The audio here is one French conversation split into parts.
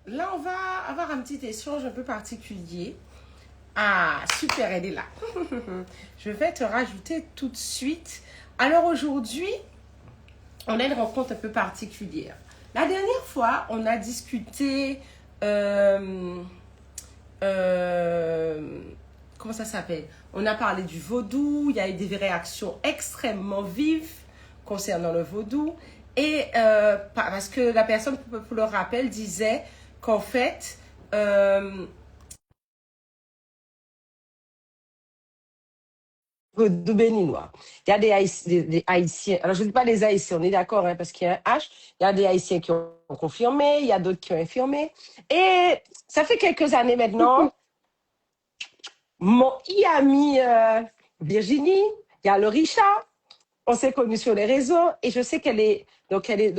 là, on va avoir un petit échange un peu particulier. Ah, super, elle est là. Je vais te rajouter tout de suite. Alors aujourd'hui, on a une rencontre un peu particulière. La dernière fois, on a discuté... euh, euh, comment ça s'appelle? On a parlé du vaudou. Il y a eu des réactions extrêmement vives concernant le vaudou. Et parce que la personne, pour le rappel, disait qu'en fait, vaudou béninois. Il y a des Haïtiens. Alors, je ne dis pas les Haïtiens, on est d'accord, hein, parce qu'il y a un H. Il y a des Haïtiens qui ont confirmé, il y a d'autres qui ont infirmé. Et ça fait quelques années maintenant, mon ami Virginie, il y a le Richard, on s'est connus sur les réseaux et je sais elle est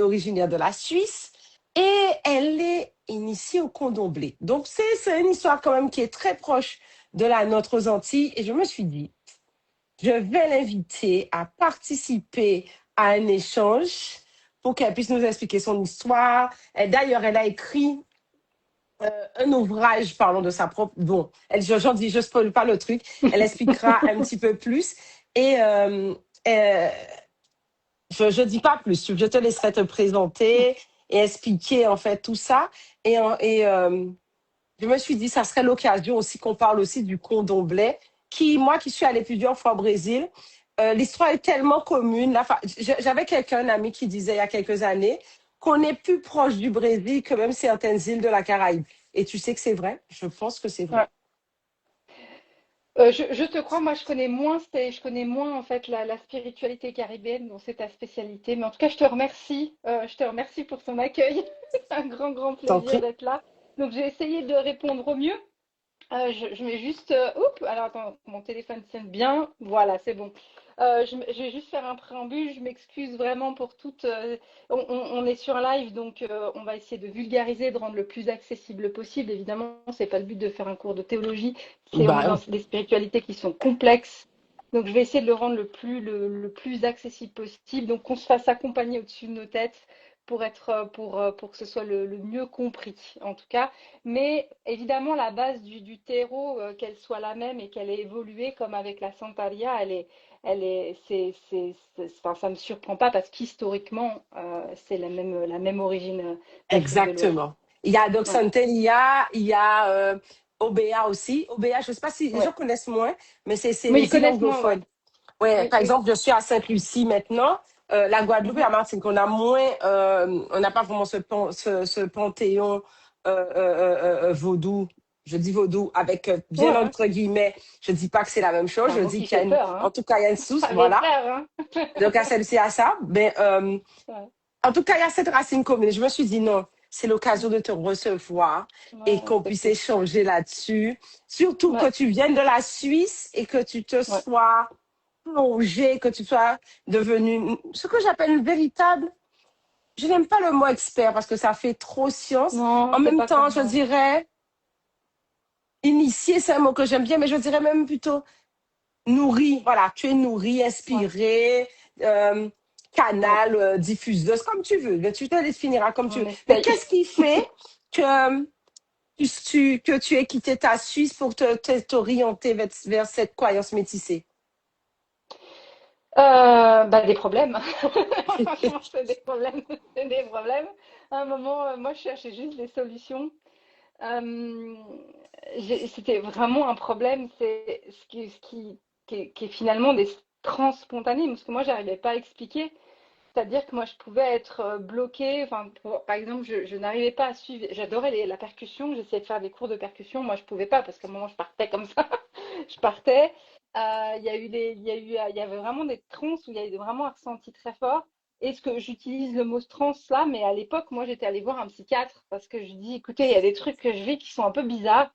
originaire de la Suisse et elle est initiée au condomblé. Donc c'est une histoire quand même qui est très proche de la nôtre aux Antilles et je me suis dit, je vais l'inviter à participer à un échange pour qu'elle puisse nous expliquer son histoire. D'ailleurs, elle a écrit un ouvrage parlant de sa propre... Bon, j'en dis, je spoil pas le truc. Elle expliquera un petit peu plus. Et euh, je dis pas plus. Je te laisserai te présenter et expliquer en fait tout ça. Je me suis dit, ça serait l'occasion aussi qu'on parle aussi du condomblé, moi qui suis allée plusieurs fois au Brésil, l'histoire est tellement commune. J'avais un ami qui disait il y a quelques années qu'on est plus proche du Brésil que même certaines îles de la Caraïbe. Et tu sais que c'est vrai? Je pense que c'est Ouais. vrai. Je te crois, moi je connais moins en fait la spiritualité caribéenne, dont c'est ta spécialité. Mais en tout cas, je te remercie pour ton accueil. C'est un grand T'en plaisir prie. d'être là. Donc j'ai essayé de répondre au mieux. Je mets juste, oups, alors attends, mon téléphone sonne bien. Voilà, c'est bon. Je vais juste faire un préambule. Je m'excuse vraiment pour toute. On est sur live, donc on va essayer de vulgariser, de rendre le plus accessible possible. Évidemment, c'est pas le but de faire un cours de théologie. On est dans Bah, des spiritualités qui sont complexes. Donc, je vais essayer de le rendre le plus accessible possible. Donc, qu'on se fasse accompagner au-dessus de nos têtes pour que ce soit le mieux compris, en tout cas. Mais évidemment, la base du terreau, qu'elle soit la même et qu'elle ait évolué, comme avec la Santaria, enfin, ça me surprend pas parce qu'historiquement, c'est la même origine d'Afrique de l'Ouest. exactement. Il y a donc Ouais, Santelia, il y a Obéa aussi. Obéa, je ne sais pas si les gens ouais. connaissent moins, mais c'est Mais ils les îles connaissent moins, ouais. anglophones. Ouais, Oui, par oui. exemple, je suis à Sainte-Lucie maintenant. La Guadeloupe et Mhm. la Martinique, on n'a pas vraiment ce panthéon vaudou. Je dis vaudou avec Ouais, bien ouais. entre guillemets. Je dis pas que c'est la même chose. C'est un Je mot dis qui qu'il y fait a peur, en hein. tout cas, il y a une source, Ça fait voilà. peur, hein. Donc à celle-ci, à ça. Mais Ouais. en tout cas, il y a cette racine commune. Je me suis dit non, c'est l'occasion de te recevoir et Ouais, qu'on c'est puisse cool. échanger là-dessus. Surtout que Ouais, tu viennes de la Suisse et que tu te ouais. sois plongé, que tu sois devenu ce que j'appelle une véritable. Je n'aime pas le mot expert parce que ça fait trop science. Non, En c'est même pas temps, comme. je dirais initié, c'est un mot que j'aime bien, mais je dirais même plutôt nourri. Voilà, tu es nourri, Ouais. inspiré, euh, Ouais. canal, diffuseuse, comme tu veux. Mais tu te définiras comme tu On veux. Mais essaye. qu'est-ce qui fait que que tu aies quitté ta Suisse pour t'orienter vers cette croyance métissée? Bah, des problèmes. Franchement, c'est des problèmes. C'est des problèmes. À un moment, moi, je cherchais juste des solutions. Euh, C'était vraiment un problème. C'est qui est finalement des trans spontanés, parce que moi, j'arrivais pas à expliquer. C'est-à-dire que moi, je pouvais être bloquée. Enfin, par exemple, je n'arrivais pas à suivre. J'adorais la percussion. J'essayais de faire des cours de percussion. Moi, je pouvais pas parce qu'à un moment, je partais comme ça. Je partais. Il y avait vraiment des trans où il y avait vraiment un ressenti très fort. Est-ce que j'utilise le mot trans là? Mais à l'époque, moi, j'étais allée voir un psychiatre parce que je dis, écoutez, il y a des trucs que je vis qui sont un peu bizarres.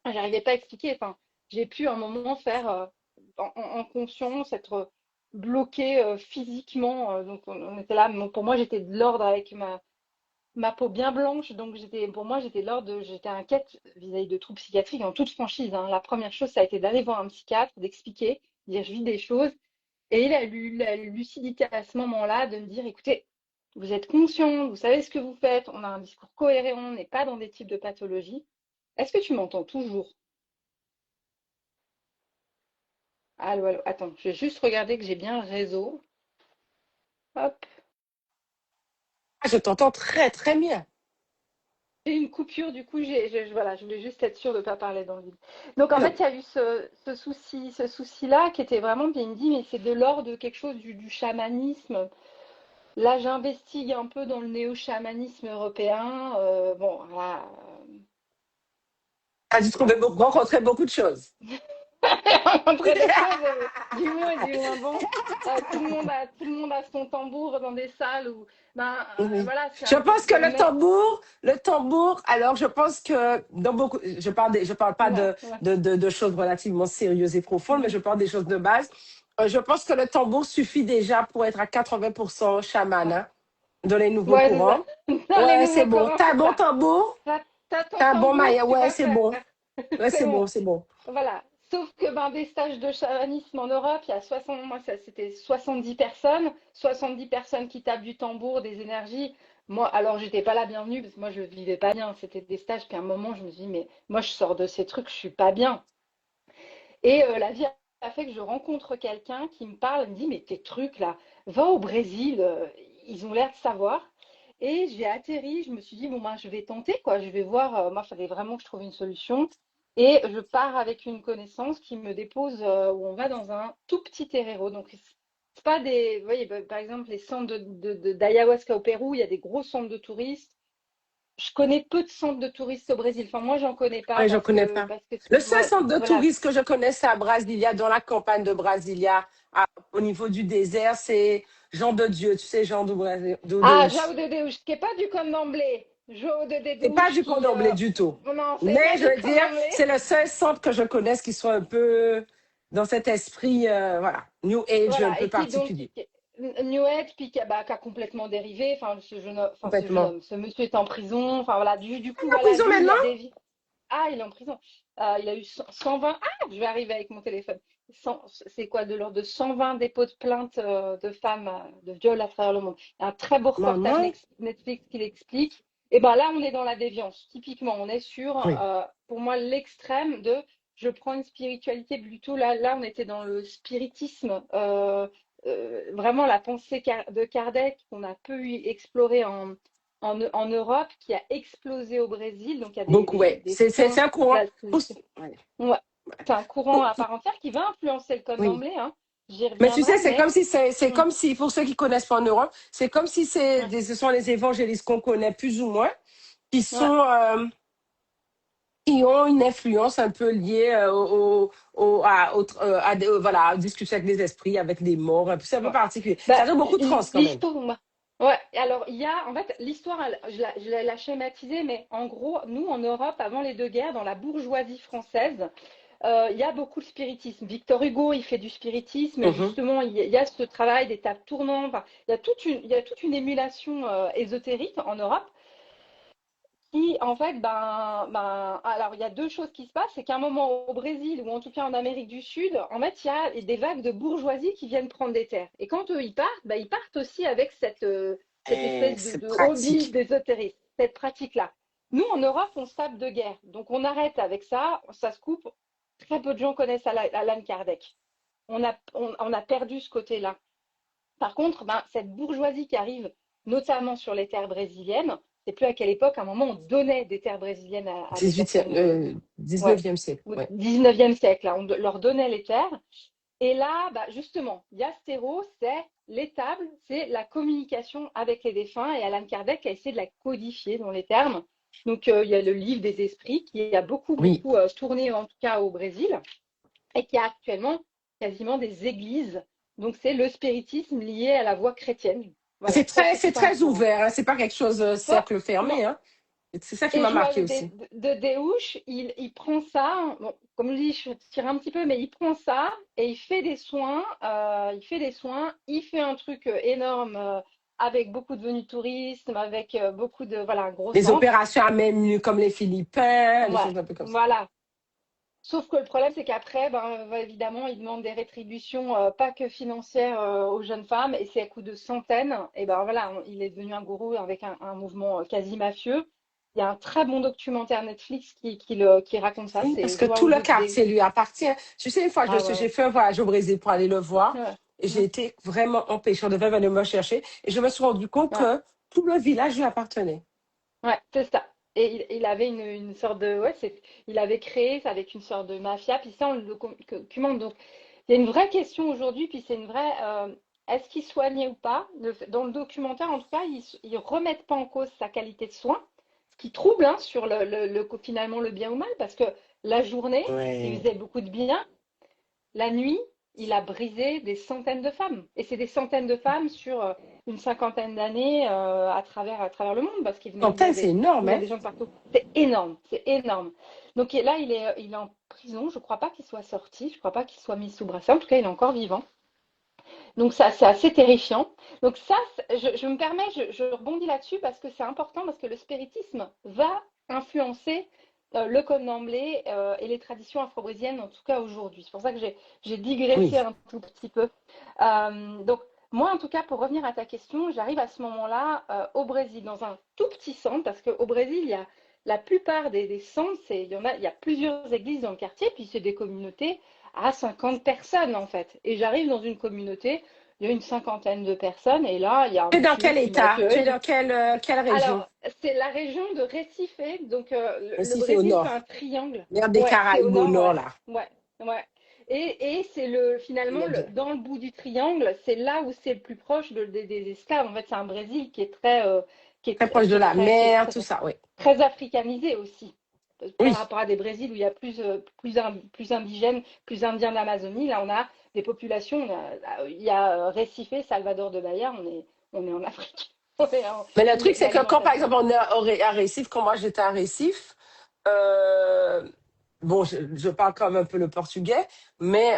J'arrivais pas à expliquer. Enfin, j'ai pu un moment faire en conscience, être bloquée physiquement. Donc on était là. Pour moi, j'étais de l'ordre avec ma peau bien blanche. Donc pour moi, j'étais de l'ordre. J'étais inquiète vis-à-vis de troubles psychiatriques en toute franchise, hein. La première chose, ça a été d'aller voir un psychiatre, d'expliquer, dire je vis des choses. Et il a eu la lucidité à ce moment-là de me dire, écoutez, vous êtes conscient, vous savez ce que vous faites, on a un discours cohérent, on n'est pas dans des types de pathologies. Est-ce que tu m'entends toujours? Allô, allô, attends, je vais juste regarder que j'ai bien le réseau. Hop, Ah, je t'entends très, très bien. j'ai une coupure, du coup, voilà, je voulais juste être sûre de ne pas parler dans le vide. Donc, en Non. fait, il y a eu ce souci-là qui était vraiment, bien il me dit, mais c'est de l'ordre de quelque chose du chamanisme. Là, j'investigue un peu dans le néo-chamanisme européen. Bon, voilà. Ah, rencontrer beaucoup de choses. Rencontrer des choses, du bon et du moins bon. Tout le monde a son tambour dans des salles où, ben, Oui. voilà, c'est Je un peu pense que le tambour, alors je pense que dans beaucoup, je parle pas ouais, ouais. de choses relativement sérieuses et profondes, mais Mhm. je parle des choses de base. Je pense que le tambour suffit déjà pour être à 80% chaman, Ouais, hein, dans les nouveaux ouais, c'est ça. courants. Dans les Ouais, c'est nouveaux bon. corons, T'as un c'est bon ça. tambour, T'as ton t'as un bon tambour, maillot. tu Ouais, vas c'est faire. bon. Ouais, C'est c'est bon, bon. c'est bon. Voilà. Sauf que ben, des stages de chamanisme en Europe, il y a 60, moi c'était 70 personnes qui tapent du tambour, des énergies. Moi, alors j'étais pas la bienvenue parce que moi je vivais pas bien. C'était des stages, puis à un moment je me suis dit, mais moi je sors de ces trucs, je suis pas bien. Et la vie a fait que je rencontre quelqu'un qui me parle, me dit, mais tes trucs là, va au Brésil, ils ont l'air de savoir. Et j'ai atterri, je me suis dit, bon, ben, je vais tenter, quoi, je vais voir. Moi, il fallait vraiment que je trouve une solution. Et je pars avec une connaissance qui me dépose où on va dans un tout petit terreiro. Donc, c'est pas des. Vous voyez, par exemple, les centres d'ayahuasca au Pérou, il y a des gros centres de touristes. Je connais peu de centres de touristes au Brésil. Enfin, moi, j'en connais pas Ouais, je connais pas. parce que Le seul ouais, centre de voilà. tourisme que je connais, c'est à Brasilia, dans la campagne de Brasilia, au niveau du désert, c'est Jean de Dieu, tu sais, Jean de Ah, Deus. João de Deus, qui n'est pas du candomblé. João de C'est pas Deus, du qui. candomblé du tout. Non, c'est Mais pas je du veux dire, candomblé. c'est le seul centre que je connaisse qui soit un peu dans cet esprit, voilà, New Age un Voilà, peu et qui donc. particulier. New Age, puis qui a complètement dérivé. Enfin, ce jeune Complètement. homme, ce monsieur est en prison. Enfin, voilà, du coup, En voilà, prison lui, il maintenant? a dévié. Ah, il est en prison. Il a eu 120. Ah, je vais arriver avec mon téléphone. C'est quoi, de l'ordre de 120 dépôts de plainte de femmes de viol à travers le monde. Il y a un très beau reportage Maman? Netflix qui l'explique. Et ben là, on est dans la déviance. Typiquement, on est sur, Oui. pour moi, l'extrême de je prends une spiritualité plutôt. Là, on était dans le spiritisme. Vraiment la pensée de Kardec qu'on a peu explorer en Europe, qui a explosé au Brésil. Donc, il y a Beaucoup, ouais. des C'est soins. un courant. Là, Ouais. ouais, c'est un courant à Pour- part entière qui va influencer le code oui. d'emblée, hein. J'y Mais tu reviendrai, sais, c'est mais comme si c'est hum, comme si, pour ceux qui connaissent pas en Europe, c'est comme si ouais, ce sont les évangélistes qu'on connaît plus ou moins, qui ouais, sont, qui ont une influence un peu liée voilà, à discuter avec les esprits, avec les morts. C'est un peu ouais. particulier. Ça Bah, fait beaucoup de trans quand même. l'histoire, ouais, alors il y a, en fait, l'histoire, je l'ai schématisée, mais en gros, nous, en Europe, avant les deux guerres, dans la bourgeoisie française, il y a beaucoup de spiritisme. Victor Hugo, il fait du spiritisme, et Mhm. justement, il y a ce travail des tables tournantes. Enfin, il y a toute une émulation ésotérique en Europe. Qui, en fait, alors il y a deux choses qui se passent, c'est qu'à un moment au Brésil ou en tout cas en Amérique du Sud, en fait, il y a des vagues de bourgeoisie qui viennent prendre des terres. Et quand eux ils partent, ils partent aussi avec cette Et espèce c'est de hobby pratique. d'ésotérisme, cette pratique-là. Nous, en Europe, on se tape de guerre, donc on arrête avec ça, ça se coupe. Très peu de gens connaissent Alan Kardec. On a perdu ce côté-là. Par contre, cette bourgeoisie qui arrive, notamment sur les terres brésiliennes, c'est plus à quelle époque, à un moment, on donnait des terres brésiliennes à des 18e, personnes, ouais, 19e siècle. au Ouais. 19e siècle, là, on leur donnait les terres. Et là, justement, Yastero, c'est l'étable, c'est la communication avec les défunts. Et Alan Kardec a essayé de la codifier dans les termes. Donc, il y a le livre des esprits qui a beaucoup, Oui. beaucoup tourné, en tout cas au Brésil, et qui a actuellement quasiment des églises. Donc c'est le spiritisme lié à la voie chrétienne. Voilà, ça c'est C'est tout un très courant. ouvert, hein. C'est pas quelque chose Ouais, cercle non. fermé, hein. C'est ça qui Et m'a Joao marqué aussi. de Deus, il prend ça, bon, comme je dis, je tire un petit peu, mais il prend ça et il fait des soins, il fait un truc énorme avec beaucoup de venus tourisme, avec voilà, un gros Les centre. opérations à main nue comme les Philippins, des Ouais, choses un peu comme ça. voilà. Sauf que le problème, c'est qu'après, ben, évidemment, ils demandent des rétributions pas que financières aux jeunes femmes, et c'est à coût de centaines. Et ben voilà, il est devenu un gourou avec un mouvement quasi mafieux. Il y a un très bon documentaire Netflix qui raconte ça. Oui, parce C'est que João tout le quartier lui appartient. Tu sais, une fois, Ah ouais, j'ai ouais. fait un voyage au Brésil pour aller le voir Ouais, et j'ai ouais, été vraiment empêchée. On devait venir me chercher et je me suis rendu compte ouais. que tout le village lui appartenait. Ouais, c'est ça. Et il avait une sorte de, ouais, il avait créé ça avec une sorte de mafia, puis ça, on le documente. Donc, il y a une vraie question aujourd'hui, puis c'est une vraie, est-ce qu'il soignait ou pas? Dans le documentaire, en tout cas, ils remettent pas en cause sa qualité de soin, ce qui trouble, hein, sur finalement le bien ou mal, parce que la journée, il Ouais. faisait beaucoup de bien, la nuit, il a brisé des centaines de femmes. Et c'est des centaines de femmes sur une cinquantaine d'années à travers le monde, parce Centaines, c'est il énorme, venait hein? des gens de partout. C'est énorme, c'est énorme. Donc là, il est en prison. Je ne crois pas qu'il soit sorti, je ne crois pas qu'il soit mis sous bracelet. En tout cas, il est encore vivant. Donc ça, c'est assez terrifiant. Donc ça, je me permets, je rebondis là-dessus parce que c'est important, parce que le spiritisme va influencer le candomblé et les traditions afro-brésiliennes, en tout cas aujourd'hui. C'est pour ça que j'ai digressé Oui. un tout petit peu. Donc moi, en tout cas, pour revenir à ta question, j'arrive à ce moment-là au Brésil, dans un tout petit centre, parce qu'au Brésil, il y a la plupart des centres, il y a plusieurs églises dans le quartier, puis c'est des communautés à 50 personnes en fait. Et j'arrive dans une communauté, il y a une cinquantaine de personnes, et là, il y a un Tu es dans monsieur quel qui état? Tu es m'accueille. dans quelle région? Alors, c'est la région de Recife, donc le Ici, c'est au Brésil fait un nord. triangle. Mer des Ouais, c'est au Caraïbes au nord, nord, ouais. là. Ouais, ouais. Et c'est finalement, Les deux. dans le bout du triangle, c'est là où c'est le plus proche des esclaves. En fait, c'est un Brésil qui est très, Très proche de la qui est mer, très, tout ça, oui. très africanisé aussi. Par Oui. rapport à des Brésils où il y a plus indigènes, plus indiens d'Amazonie, là on a des populations, il y a Recife, Salvador de Bahia, on est en Afrique. Mais le truc, Et c'est que quand, par l'alimentation. exemple, on est à Récif, quand moi j'étais à Récif, euh, bon, je parle quand même un peu le portugais, mais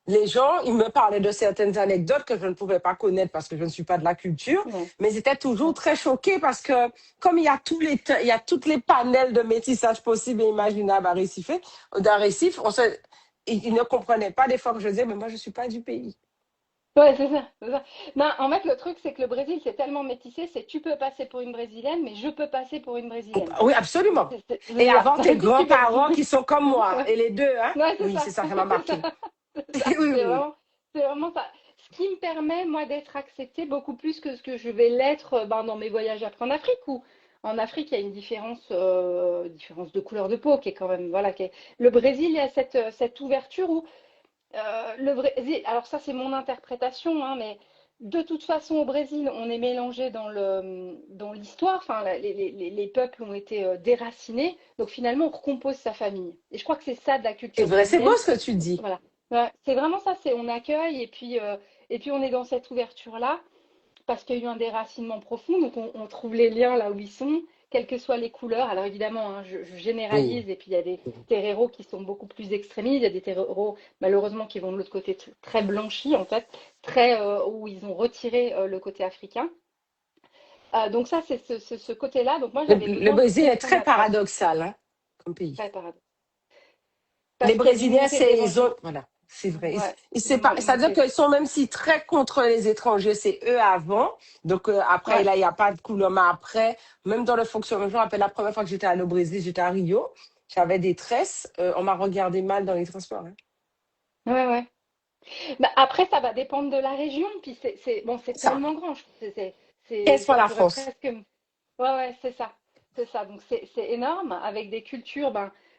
les gens, ils me parlaient de certaines anecdotes que je ne pouvais pas connaître parce que je ne suis pas de la culture, Ouais, mais ils étaient toujours ouais. très choqués parce que comme il y a toutes les panels de métissage possibles et imaginables à Récif, dans Récif, ils ne comprenaient pas des fois que je disais, mais moi je ne suis pas du pays. Ouais, c'est ça, c'est ça. Non, en fait, le truc, c'est que le Brésil, c'est tellement métissé, c'est tu peux passer pour une Brésilienne, mais je peux passer pour une Brésilienne. Oui, absolument. Et C'est ça. avoir tes Si tu veux. grands-parents qui sont comme moi, Ouais, et les deux, hein? ouais, c'est Oui, ça. c'est ça, ça m'a C'est marqué. ça. C'est ça. Oui, oui, oui. C'est vraiment ça. Ce qui me permet, moi, d'être acceptée beaucoup plus que ce que je vais l'être dans mes voyages après en Afrique, où en Afrique, il y a une différence de couleur de peau qui est quand même, voilà, le Brésil, il y a cette ouverture où le Brésil, alors ça c'est mon interprétation, hein, mais de toute façon au Brésil, on est mélangé dans l'histoire, enfin les peuples ont été déracinés, donc finalement on recompose sa famille. Et je crois que c'est ça de la C'est culture vrai, c'est beau brésilienne. ce que tu dis. Voilà. Ouais, c'est vraiment ça, c'est on accueille et puis on est dans cette ouverture-là parce qu'il y a eu un déracinement profond, donc on trouve les liens là où ils sont, quelles que soient les couleurs. Alors évidemment, hein, je Oui. généralise, et puis il y a des terreros qui sont beaucoup plus extrémistes, il y a des terreros malheureusement qui vont de l'autre côté très blanchis en fait, très où ils ont retiré le côté africain. Donc ça, c'est ce côté-là. Donc moi, j'avais Le besoin de Brésil est comprendre très la tradition. paradoxal, hein, comme pays. Très paradoxe. Les Parce qu'il y a d'une Brésiliens, montée de c'est, ils ont, l'évangile. voilà, c'est vrai. Ouais, C'est-à-dire montée. qu'ils sont même si très contre les étrangers, c'est eux avant. Donc après, Ouais. là, il n'y a pas de couleur. Mais après, même dans le fonctionnement, je me rappelle la première fois que j'étais allée au Brésil, j'étais à Rio, j'avais des tresses. On m'a regardé mal dans les transports, hein. Ouais, ouais. Bah, après, ça va dépendre de la région. Puis bon, c'est Ça, tellement grand. 15 fois On la pourrait France. presque. Ouais, ouais, c'est ça. C'est ça. Donc c'est énorme avec des cultures,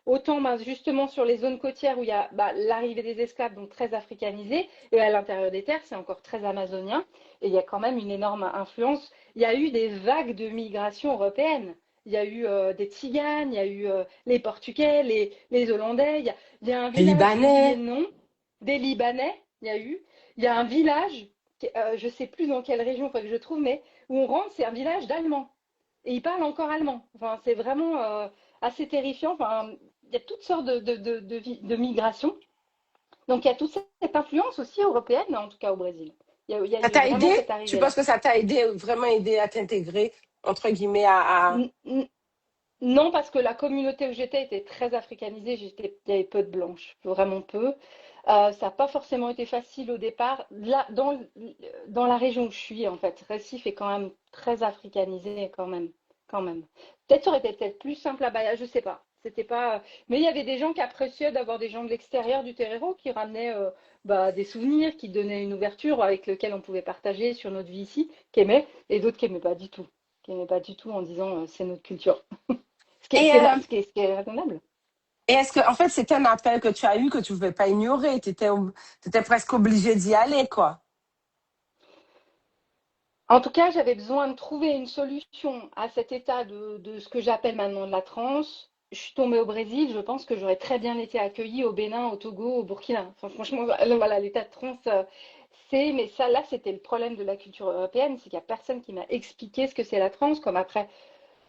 autant justement sur les zones côtières où il y a l'arrivée des esclaves, donc très africanisés, et à l'intérieur des terres, c'est encore très amazonien. Et il y a quand même une énorme influence. Il y a eu des vagues de migration européenne. Il y a eu des Tziganes, il y a eu les Portugais, les Hollandais. Il y a un Les village, j'ai oublié Libanais. le nom, des Libanais, il y a eu. Il y a un village, je ne sais plus dans quelle région, il faut que je trouve, mais où on rentre, c'est un village d'Allemands. Et ils parlent encore allemand. Enfin, c'est vraiment assez terrifiant. Enfin, il y a toutes sortes de migrations. Donc, il y a toute cette influence aussi européenne, en tout cas au Brésil. Il y a Ça eu t'a vraiment aidé? cette Tu penses arrivée-là. que ça t'a aidé, vraiment aidé à t'intégrer, entre guillemets, à... N- n- Non, parce que la communauté où j'étais était très africanisée. Il y avait peu de blanches, vraiment peu. Ça n'a pas forcément été facile au départ. Là, dans la région où je suis, en fait, Recife est quand même très africanisé, quand même, quand même. Peut-être ça aurait été peut-être plus simple à Bahia, je sais pas. C'était pas. Mais il y avait des gens qui appréciaient d'avoir des gens de l'extérieur du terreiro qui ramenaient des souvenirs, qui donnaient une ouverture avec lequel on pouvait partager sur notre vie ici, qui aimaient, et d'autres qui aimaient pas du tout, qui aimaient pas du tout en disant c'est notre culture. Et, Ce qui est raisonnable. et est-ce que, en fait, c'était un appel que tu as eu que tu ne pouvais pas ignorer? Tu étais presque obligé d'y aller, quoi. En tout cas, j'avais besoin de trouver une solution à cet état de ce que j'appelle maintenant de la transe. Je suis tombée au Brésil, je pense que j'aurais très bien été accueillie au Bénin, au Togo, au Burkina. Enfin, franchement, voilà, l'état de transe, mais ça, là, c'était le problème de la culture européenne, c'est qu'il n'y a personne qui m'a expliqué ce que c'est la transe, comme après,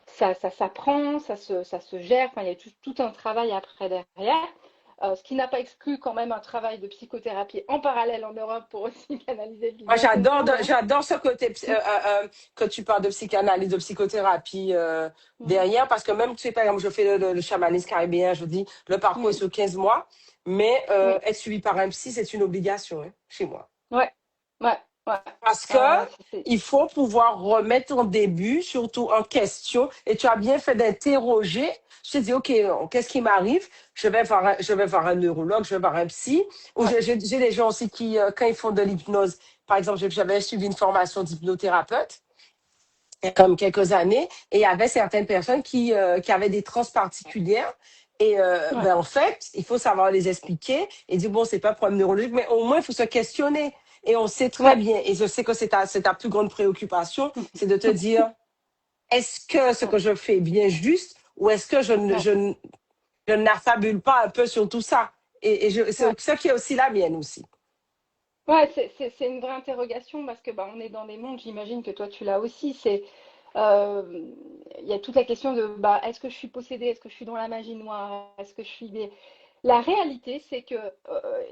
ça s'apprend, ça se gère, enfin, il y a tout un travail après derrière. Ce qui n'a pas exclu quand même un travail de psychothérapie en parallèle en Europe pour aussi canaliser puis Moi, bien comprendre, hein. j'adore ce côté que tu parles de psychanalyse, de psychothérapie Mm, derrière, parce que même, tu sais, par exemple, je fais le chamanisme caribéen, je dis, le parcours est mm, sur 15 mois, mais oui, être suivi par un psy, c'est une obligation, hein, chez moi. ouais, ouais, ouais, Parce que ouais, il faut pouvoir remettre ton début, surtout en question. Et tu as bien fait d'interroger. Je te dis, OK, qu'est-ce qui m'arrive? Je vais voir un neurologue, je vais voir un psy. Ou ouais, j'ai des gens aussi qui, quand ils font de l'hypnose, par exemple, j'avais suivi une formation d'hypnothérapeute il y a comme quelques années, et il y avait certaines personnes qui avaient des trans particulières. Et ouais, ben, en fait, il faut savoir les expliquer et dire, bon, c'est pas un problème neurologique, mais au moins, il faut se questionner. Et on sait très ouais, bien, et je sais que c'est ta plus grande préoccupation, c'est de te dire, est-ce que ce ouais, que je fais est bien juste ou est-ce que ouais, je n'affabule pas un peu sur tout ça? ouais. C'est ça qui est aussi la mienne aussi. Ouais, c'est une vraie interrogation parce que on est dans des mondes, j'imagine que toi tu l'as aussi. Il y a toute la question de est-ce que je suis possédée, est-ce que je suis dans la magie noire, est-ce que je suis. La réalité, c'est que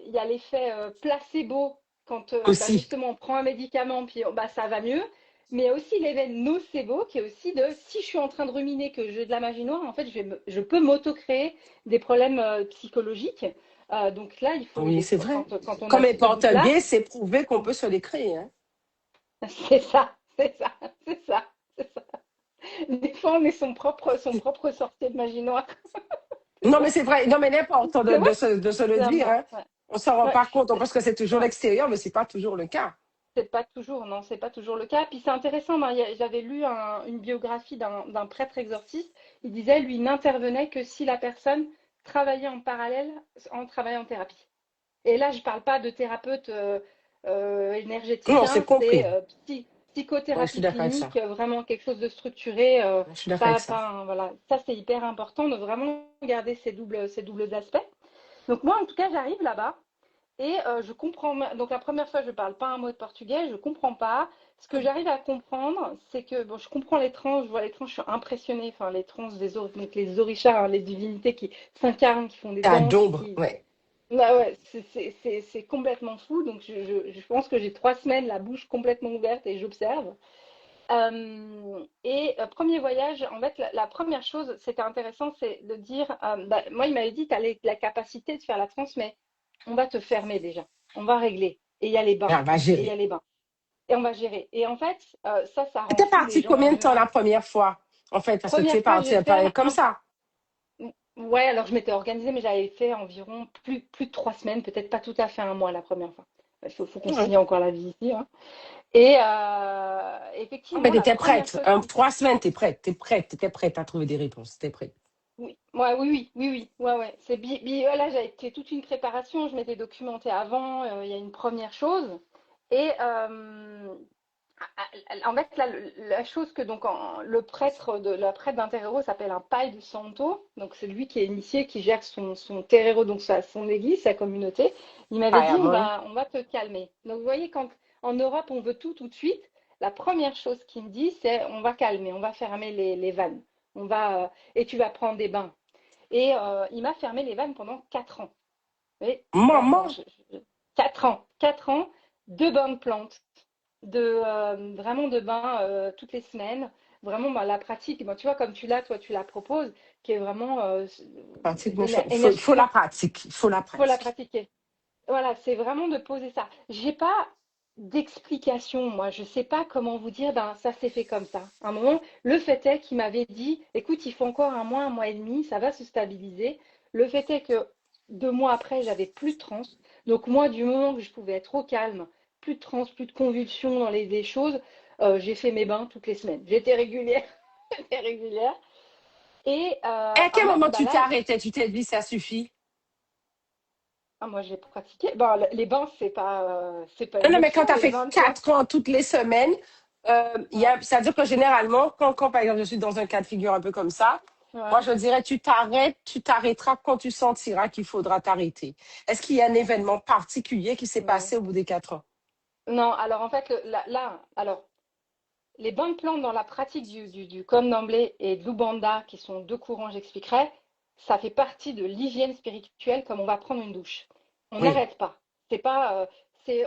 il y a l'effet placebo quand Aussi. justement on prend un médicament puis ça va mieux. Mais il y a aussi l'effet nocebo qui est aussi de si je suis en train de ruminer que j'ai de la magie noire, en fait je peux m'auto-créer des problèmes psychologiques. Donc là, Oui, c'est vrai. quand on a Comme les ce porte doute-là, gay, c'est prouvé qu'on peut se les créer, hein. c'est ça, c'est ça, c'est ça, c'est ça. Des fois, on est son propre sorcier de magie noire. C'est Non, mais ça. c'est vrai. Non, mais l'important C'est vrai, de se le c'est dire, important. hein. Ouais. On s'en rend Ouais. pas compte. On pense que c'est toujours Ouais. l'extérieur, mais c'est pas toujours le cas. C'est pas toujours, non, c'est pas toujours le cas. Puis c'est intéressant, j'avais lu une biographie d'un prêtre exorciste. Il disait, lui, n'intervenait que si la personne travaillait en parallèle en travaillant en thérapie. Et là, je ne parle pas de thérapeute énergétique, Non, c'est hein, c'est compris. Ouais, je suis psychothérapie d'accord avec ça. clinique, vraiment quelque chose de structuré. Je suis d'accord avec ça. Voilà. Ça, c'est hyper important de vraiment garder ces doubles aspects. Donc moi, en tout cas, j'arrive là-bas et je comprends. Donc la première fois, je ne parle pas un mot de portugais, je ne comprends pas. Ce que j'arrive à comprendre, c'est que bon, je comprends les trans, je vois les trans, je suis impressionnée. Enfin, les trans, donc les orishas, hein, les divinités qui s'incarnent, qui font des C'est à danses, d'ombre, ouais. ouais, c'est complètement fou. Donc, je pense que j'ai 3 semaines la bouche complètement ouverte et j'observe. Premier voyage, en fait, la première chose, c'était intéressant, c'est de dire, moi, il m'avait dit, tu as la capacité de faire la transe, mais on va te fermer déjà. On va régler. Et il y a les bains. Ah, on va Et il y a gérer. les bains. Et on va gérer. Et en fait, ça rend T'es fou les parti gens combien en de temps la général. première fois? En fait, parce que tu Première es fois, parti j'ai un fait peu comme ça. Ouais, alors je m'étais organisée, mais j'avais fait environ plus de 3 semaines, peut-être pas tout à fait un mois la première fois. Il faut Ouais. concilier encore la vie ici, hein. Et Ah, mais effectivement, la t'étais première prête. chose Hein, qui. 3 semaines, t'étais prête à trouver des réponses. T'es prête. Oui, ouais, oui. Ouais, ouais. Voilà, j'avais fait toute une préparation. Je m'étais documentée avant. Il y a une première chose. Et en fait, la chose que donc la prêtre d'un terreiro s'appelle un pai de santo. Donc c'est lui qui est initié, qui gère son terreiro, donc son église, sa communauté. Il m'avait Ah, dit Amon. on va te calmer. Donc vous voyez, quand en Europe on veut tout de suite, la première chose qu'il me dit c'est on va calmer, on va fermer les vannes, et tu vas prendre des bains. Et il m'a fermé les vannes pendant 4 ans. Oui, ouais, Maman. 4 ans, 4 ans, 2 bains de plantes, vraiment de bains toutes les semaines, vraiment bah, la pratique, bah, tu vois, comme tu l'as, toi, tu la proposes, qui est vraiment Pratique, mais faut la énergétiquement, pratique. Il faut la faut la pratique. pratiquer. Voilà, c'est vraiment de poser ça. J'ai pas d'explication, moi. Je sais pas comment vous dire, ben ça s'est fait comme ça. À un moment, le fait est qu'il m'avait dit, écoute, il faut encore un mois et demi, ça va se stabiliser. Le fait est que 2 mois après, j'avais plus de transe. Donc moi, du moment que je pouvais être au calme, plus de transe, plus de convulsions dans des choses, j'ai fait mes bains toutes les semaines. J'étais régulière, j'étais régulière. Et Et à en quel fait, moment bah tu t'es là, arrêté? Tu t'es dit, ça suffit? ah, moi j'ai pratiqué. Bon, les bains, c'est pas Non, une non, mais option, quand tu as les fait bains, tu vois. 4 ans toutes les semaines, Ouais, ça veut dire que généralement, quand par exemple je suis dans un cas de figure un peu comme ça, moi ouais, je dirais tu t'arrêteras quand tu sentiras qu'il faudra t'arrêter. Est-ce qu'il y a un événement particulier qui s'est ouais. passé au bout des 4 ans? Non, alors en fait, alors, les bains de plantes dans la pratique du Comme d'emblée et de l'Ubanda, qui sont deux courants, j'expliquerai, ça fait partie de l'hygiène spirituelle comme on va prendre une douche. On Oui. n'arrête pas. C'est pas,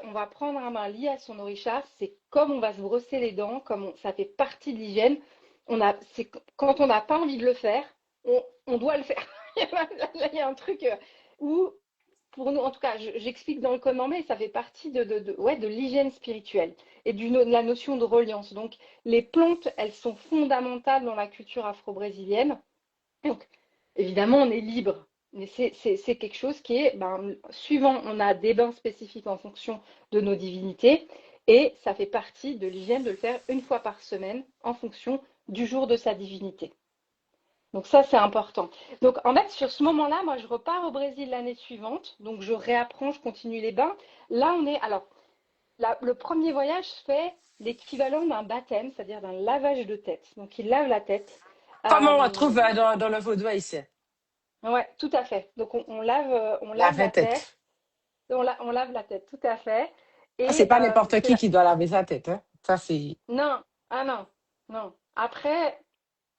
on va prendre un bain lié à son orisha, c'est comme on va se brosser les dents, ça fait partie de l'hygiène. Quand on n'a pas envie de le faire, on doit le faire. Là, il y a un truc où pour nous, en tout cas, j'explique dans le comment, mais ça fait partie ouais, de l'hygiène spirituelle et de la notion de reliance. Donc, les plantes, elles sont fondamentales dans la culture afro-brésilienne. Donc, évidemment, on est libre, mais c'est quelque chose qui est, ben, suivant, on a des bains spécifiques en fonction de nos divinités, et ça fait partie de l'hygiène de le faire une fois par semaine en fonction du jour de sa divinité. Donc ça, c'est important. Donc en fait, sur ce moment-là, moi, je repars au Brésil l'année suivante. Donc je réapprends, je continue les bains. Là, alors, le premier voyage fait l'équivalent d'un baptême, c'est-à-dire d'un lavage de tête. Donc il lave la tête. Comme on retrouve Euh, dans le vaudou haïtien. ouais, tout à fait. Donc on La lave la vraie tête. tête. On lave la tête, tout à fait. Ça, c'est Et pas n'importe c'est qui doit laver sa tête, hein. Ça, c'est. non, ah non, non. Après,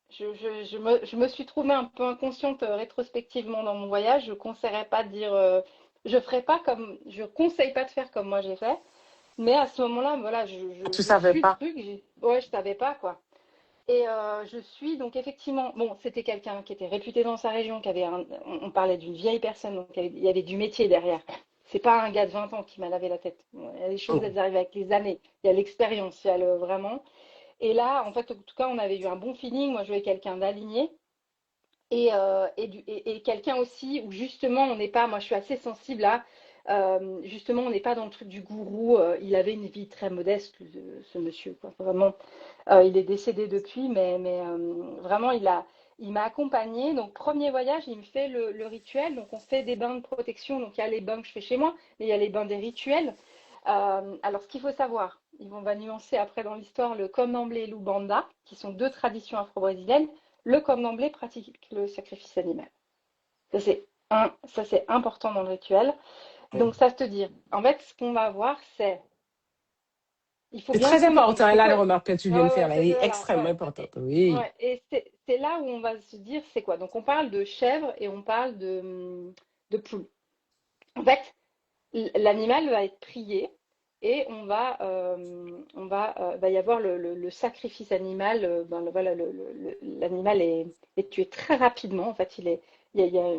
je me suis trouvée un peu inconsciente rétrospectivement dans mon voyage. Je conseillerais pas de dire, je ferai pas comme, je conseille pas de faire comme moi j'ai fait. Mais à ce moment-là, voilà, Tu je savais suis le pas. truc. Ouais, je savais pas quoi. Et je suis donc effectivement, bon, c'était quelqu'un qui était réputé dans sa région, on parlait d'une vieille personne, donc il y avait du métier derrière. C'est pas un gars de 20 ans qui m'a lavé la tête. Bon, il y a des choses, Oh. elles arrivent avec les années. Il y a l'expérience, il y a le vraiment. Et là, en fait, en tout cas, on avait eu un bon feeling. Moi, je voulais quelqu'un d'aligné et quelqu'un aussi où justement on n'est pas, moi je suis assez sensible à, justement on n'est pas dans le truc du gourou, il avait une vie très modeste ce monsieur, quoi. Vraiment. Il est décédé depuis, mais vraiment il m'a accompagné. Donc premier voyage, il me fait le rituel, donc on fait des bains de protection, donc il y a les bains que je fais chez moi, mais il y a les bains des rituels. Alors ce qu'il faut savoir, on va nuancer après dans l'histoire le Candomblé et l'Ubanda, qui sont deux traditions afro-brésiliennes. Le Candomblé pratique le sacrifice animal. Ça, c'est important dans le rituel. Donc, ça te dire, en fait, ce qu'on va voir, c'est, il faut C'est bien très comprendre, important. Et c'est là, quoi? la remarque que tu Ah viens de ouais, faire, ouais, là, elle est là, extrêmement ouais. importante. Oui. Ouais, et c'est là où on va se dire, c'est quoi? Donc, on parle de chèvre et on parle de poule. En fait, l'animal va être prié et va y avoir le sacrifice animal. Voilà, l'animal est tué très rapidement. En fait, il y a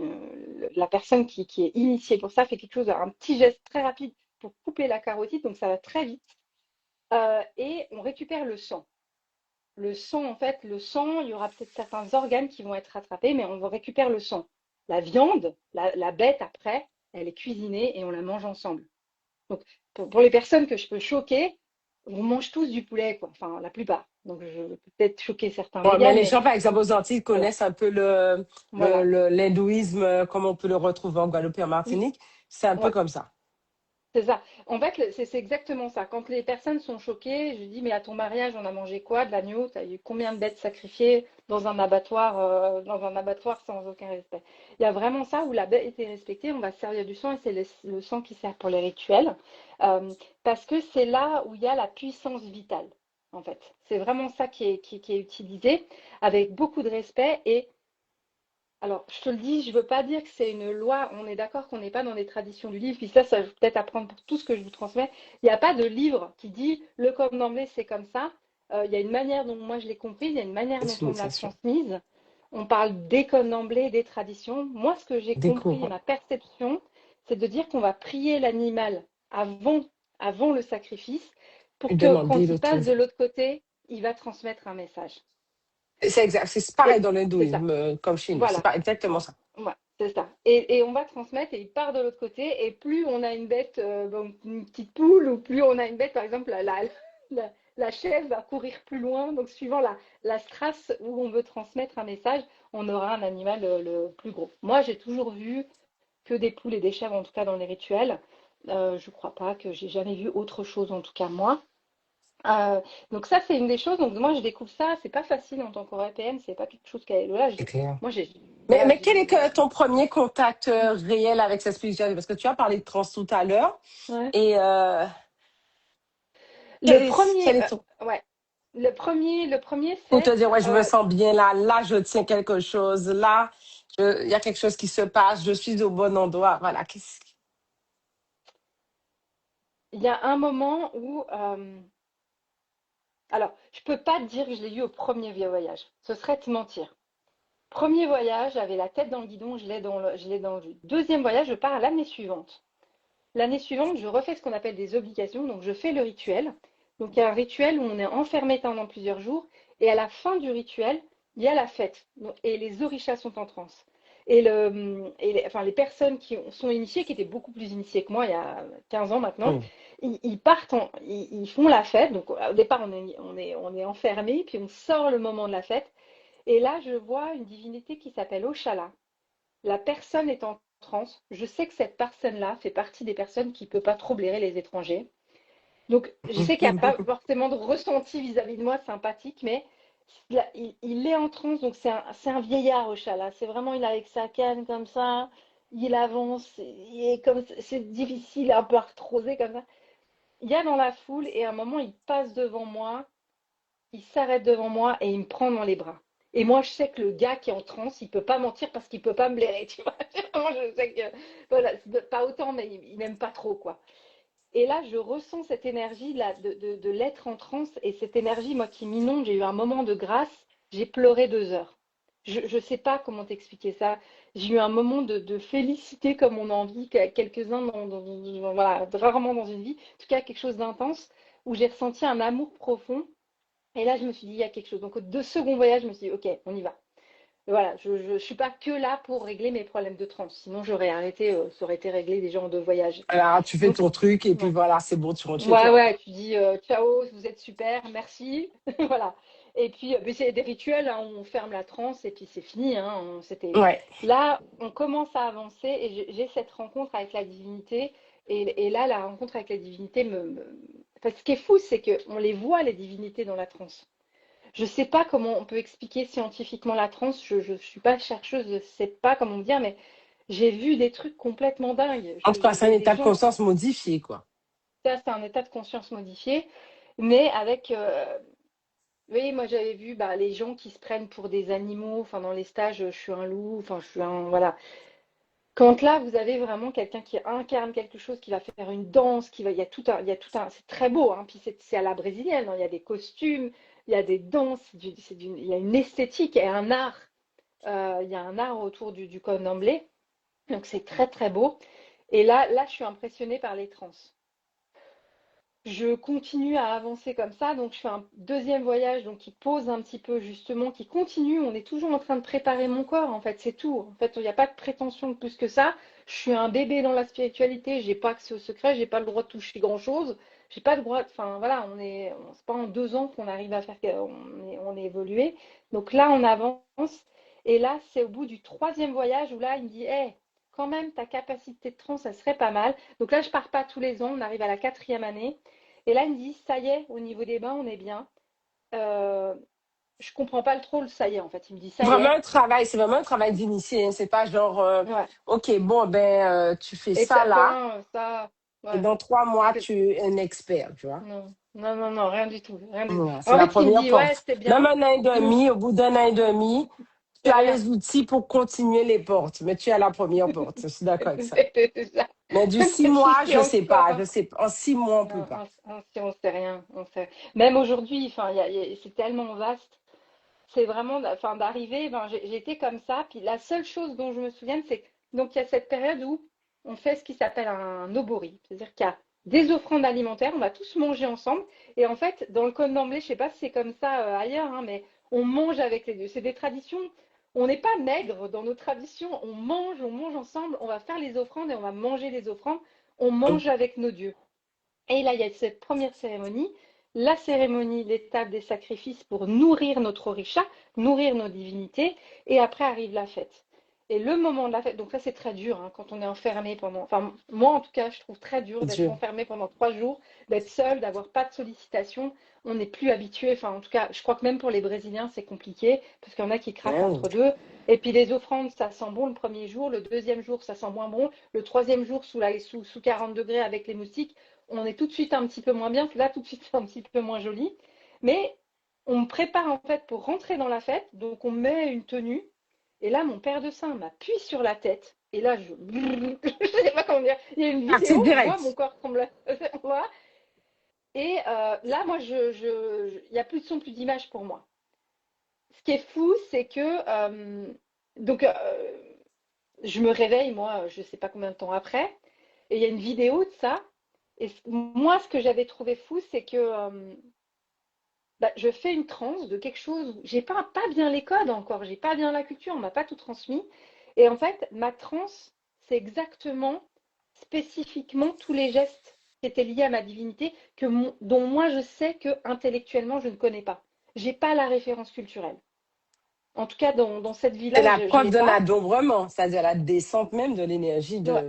la personne qui est initiée pour ça fait quelque chose, un petit geste très rapide pour couper la carotide, donc ça va très vite. Et on récupère le sang. Le sang, en fait, le sang, il y aura peut-être certains organes qui vont être rattrapés, mais on récupère le sang. La viande, la bête après, elle est cuisinée et on la mange ensemble. Donc, pour les personnes que je peux choquer, on mange tous du poulet, quoi. Enfin, la plupart. Donc, je peux peut-être choquer certains Bon, mais véganes, les mais gens, par exemple, aux Antilles voilà, connaissent un peu voilà. l'hindouisme, comme on peut le retrouver en Guadeloupe et en Oui, Martinique. C'est un peu ouais. comme ça. C'est ça. En fait, c'est exactement ça. Quand les personnes sont choquées, je dis, mais à ton mariage, on a mangé quoi? De l'agneau? T'as eu combien de bêtes sacrifiées dans un abattoir sans aucun respect? Il y a vraiment ça où la bête est respectée, on va se servir du sang et c'est le sang qui sert pour les rituels. Parce que c'est là où il y a la puissance vitale, en fait. C'est vraiment ça qui est utilisé avec beaucoup de respect et alors, je te le dis, je veux pas dire que c'est une loi. On est d'accord qu'on n'est pas dans les traditions du livre. Puis ça, je vais peut-être apprendre pour tout ce que je vous transmets. Il n'y a pas de livre qui dit le code d'emblée, c'est comme ça. Il y a une manière dont moi je l'ai comprise, il y a une manière dont on me l'a Utilisation. transmise. On parle des codes d'emblée, des traditions. Moi, ce que j'ai compris et Découvre. ma perception, c'est de dire qu'on va prier l'animal avant, avant le sacrifice pour Et que demander quand il passe de l'autorisation. l'autre côté, il va transmettre un message. C'est exact. C'est pareil Et dans c'est ça. l'hindouisme, comme chez nous. C'est Voilà. pas exactement ça. Ouais, c'est ça. Et on va transmettre et il part de l'autre côté. Et plus on a une bête, donc une petite poule, ou plus on a une bête, par exemple, la chèvre va courir plus loin. Donc, suivant la strasse où on veut transmettre un message, on aura un animal le plus gros. Moi, j'ai toujours vu que des poules et des chèvres, en tout cas dans les rituels. Je crois pas que j'ai jamais vu autre chose, en tout cas moi. Euh, donc ça, c'est une des choses. Donc moi, je découvre ça. C'est pas facile en tant qu'Européenne. C'est pas quelque chose qui est là. C'est clair. Moi, j'ai Mais, voilà, mais quel est ton premier contact réel avec cette spiritualité? Parce que tu as parlé de trans tout à l'heure. ouais. Et Le premier, quel est ton... ouais. Le premier, Pour te c'est dire, ouais, je me sens bien là. Là, je tiens quelque chose. Là, il y a quelque chose qui se passe. Je suis au bon endroit. Voilà. il y a un moment où, alors, je peux pas te dire que je l'ai eu au premier voyage. Ce serait te mentir. Premier voyage, j'avais la tête dans le guidon, je l'ai dans le jus. Deuxième voyage, je pars l'année suivante. L'année suivante, je refais ce qu'on appelle des obligations, donc je fais le rituel. Donc il y a un rituel où on est enfermé pendant plusieurs jours, et à la fin du rituel, il y a la fête. Et les orishas sont en transe. Enfin, les personnes qui sont initiées, qui étaient beaucoup plus initiées que moi il y a 15 ans maintenant, Hmm. ils partent, ils font la fête. Donc au départ, on est enfermé, puis on sort le moment de la fête. Et là, je vois une divinité qui s'appelle Oshala. La personne est en transe. Je sais que cette personne-là fait partie des personnes qui ne peuvent pas trop blairer les étrangers. Donc, je sais qu'il n'y a pas forcément de ressenti vis-à-vis de moi sympathique, mais il est en transe. Donc, c'est un vieillard, Oshala. C'est vraiment, il est avec sa canne comme ça. Il avance. C'est difficile, un peu arthrosé comme ça. Il y a dans la foule et à un moment, il passe devant moi. Il s'arrête devant moi et il me prend dans les bras. Et moi, je sais que le gars qui est en transe, il peut pas mentir parce qu'il peut pas me blairer, tu vois. Vraiment, je sais que, voilà, pas autant, mais il m'aime pas trop, quoi. Et là, je ressens cette énergie là de l'être en transe et cette énergie, moi, qui m'inonde. J'ai eu un moment de grâce. J'ai pleuré 2 heures. Je sais pas comment t'expliquer ça. J'ai eu un moment de félicité comme on en vit quelques-uns voilà, rarement dans une vie. En tout cas, quelque chose d'intense où j'ai ressenti un amour profond et là, je me suis dit, il y a quelque chose. Donc, de second voyage, je me suis dit, OK, on y va. Et voilà, je ne suis pas que là pour régler mes problèmes de trans. Sinon, j'aurais arrêté, ça aurait été réglé déjà en 2 voyages. Alors, tu fais Donc, ton truc et puis ouais. voilà, c'est bon, tu rentres chez Ouais, toi. ouais, tu dis ciao, vous êtes super, merci. Voilà. Et puis, mais c'est des rituels, hein, on ferme la transe et puis c'est fini. Hein, Ouais. Là, on commence à avancer et j'ai cette rencontre avec la divinité. Et là, la rencontre avec la divinité Enfin, ce qui est fou, c'est qu'on les voit, les divinités, dans la transe. Je ne sais pas comment on peut expliquer scientifiquement la transe. Je ne suis pas chercheuse, je ne sais pas comment dire, mais j'ai vu des trucs complètement dingues. En tout cas, c'est un Des état de gens, conscience modifié, quoi. ça c'est un état de conscience modifié, mais avec, oui, moi j'avais vu bah, les gens qui se prennent pour des animaux. Enfin, dans les stages, je suis un loup. Enfin, je suis un, voilà. Quand là, vous avez vraiment quelqu'un qui incarne quelque chose, qui va faire une danse, il y a tout un, c'est très beau, hein. Puis c'est à la brésilienne, hein. Il y a des costumes, il y a des danses, il y a une esthétique et un art. Il y a un art autour du candomblé, donc c'est très très beau. Et là, je suis impressionnée par les trans. Je continue à avancer comme ça, donc je fais un deuxième voyage donc qui pose un petit peu justement, qui continue. On est toujours en train de préparer mon corps, en fait, c'est tout. En fait, il n'y a pas de prétention de plus que ça. Je suis un bébé dans la spiritualité, j'ai pas accès au secret, j'ai pas le droit de toucher grand-chose. J'ai pas le droit, enfin voilà, c'est pas en 2 ans qu'on arrive à faire, on est évolué. Donc là, on avance. Et là, c'est au bout du troisième voyage où là, il me dit, hé, quand même, ta capacité de trans, ça serait pas mal. Donc là, je pars pas tous les ans, on arrive à la quatrième année. Et là, ils me disent, ça y est, au niveau des bains, on est bien. Euh, je comprends pas trop le ça y est, en fait. Il me dit, ça y Vraiment est. un travail, c'est vraiment un travail d'initié, hein. C'est pas genre, Ouais. OK, bon, ben, tu fais Et ça là, ça, et ouais. dans 3 mois, C'est- tu es un expert, tu vois. Non, non, non, non, rien du tout. Rien du... Ouais, c'est En la fait, il me première dit, ouais, porte. c'est Même bien. un an et demi, au bout d'un an et demi, tu C'est as rien. les outils pour continuer les portes, mais tu as la première porte. Je suis d'accord avec ça. C'est ça. Mais du Même 6 mois, si je sais pas. encore. Je sais pas. En 6 mois, on peut Non, pas. si on sait rien, on sait. Même aujourd'hui, enfin, c'est tellement vaste. C'est vraiment, enfin, d'arriver, ben, j'étais comme ça. Puis la seule chose dont je me souviens, c'est que donc il y a cette période où on fait ce qui s'appelle un obori, c'est-à-dire qu'il y a des offrandes alimentaires, on va tous manger ensemble. Et en fait, dans le code d'emblée, je sais pas si c'est comme ça ailleurs, hein, mais on mange avec les dieux. C'est des traditions. On n'est pas nègre dans nos traditions. On mange ensemble. On va faire les offrandes et on va manger les offrandes. On mange avec nos dieux. Et là, il y a cette première cérémonie, la cérémonie, l'étape des sacrifices pour nourrir notre orisha, nourrir nos divinités, et après arrive la fête. Et le moment de la fête, donc ça c'est très dur hein, quand on est enfermé pendant, enfin moi en tout cas je trouve très dur d'être Dieu. enfermé pendant 3 jours, d'être seul, d'avoir pas de sollicitation, on n'est plus habitué, enfin en tout cas je crois que même pour les Brésiliens c'est compliqué, parce qu'il y en a qui craquent Ouais. entre deux, et puis les offrandes ça sent bon le premier jour, le deuxième jour ça sent moins bon, le troisième jour sous 40 degrés avec les moustiques, on est tout de suite un petit peu moins bien, là tout de suite c'est un petit peu moins joli. Mais on me prépare en fait pour rentrer dans la fête, donc on met une tenue. Et là, mon père de Saint m'appuie sur la tête. Et là, je sais pas comment dire. Il y a une Parti vidéo, on voit mon direct. corps trembler. On voit. Et là, moi, il n'y a plus de son, plus d'image pour moi. Ce qui est fou, c'est que donc je me réveille, moi, je ne sais pas combien de temps après, et il y a une vidéo de ça. Et moi, ce que j'avais trouvé fou, c'est que bah, je fais une transe de quelque chose où j'ai pas bien les codes encore, j'ai pas bien la culture, on m'a pas tout transmis. Et en fait, ma transe, c'est exactement, spécifiquement tous les gestes qui étaient liés à ma divinité dont moi je sais que intellectuellement je ne connais pas. J'ai pas la référence culturelle. En tout cas, dans cette C'est vie-là, la je preuve l'ai d'un pas. adombrement, c'est-à-dire la descente même de l'énergie Ouais, d'un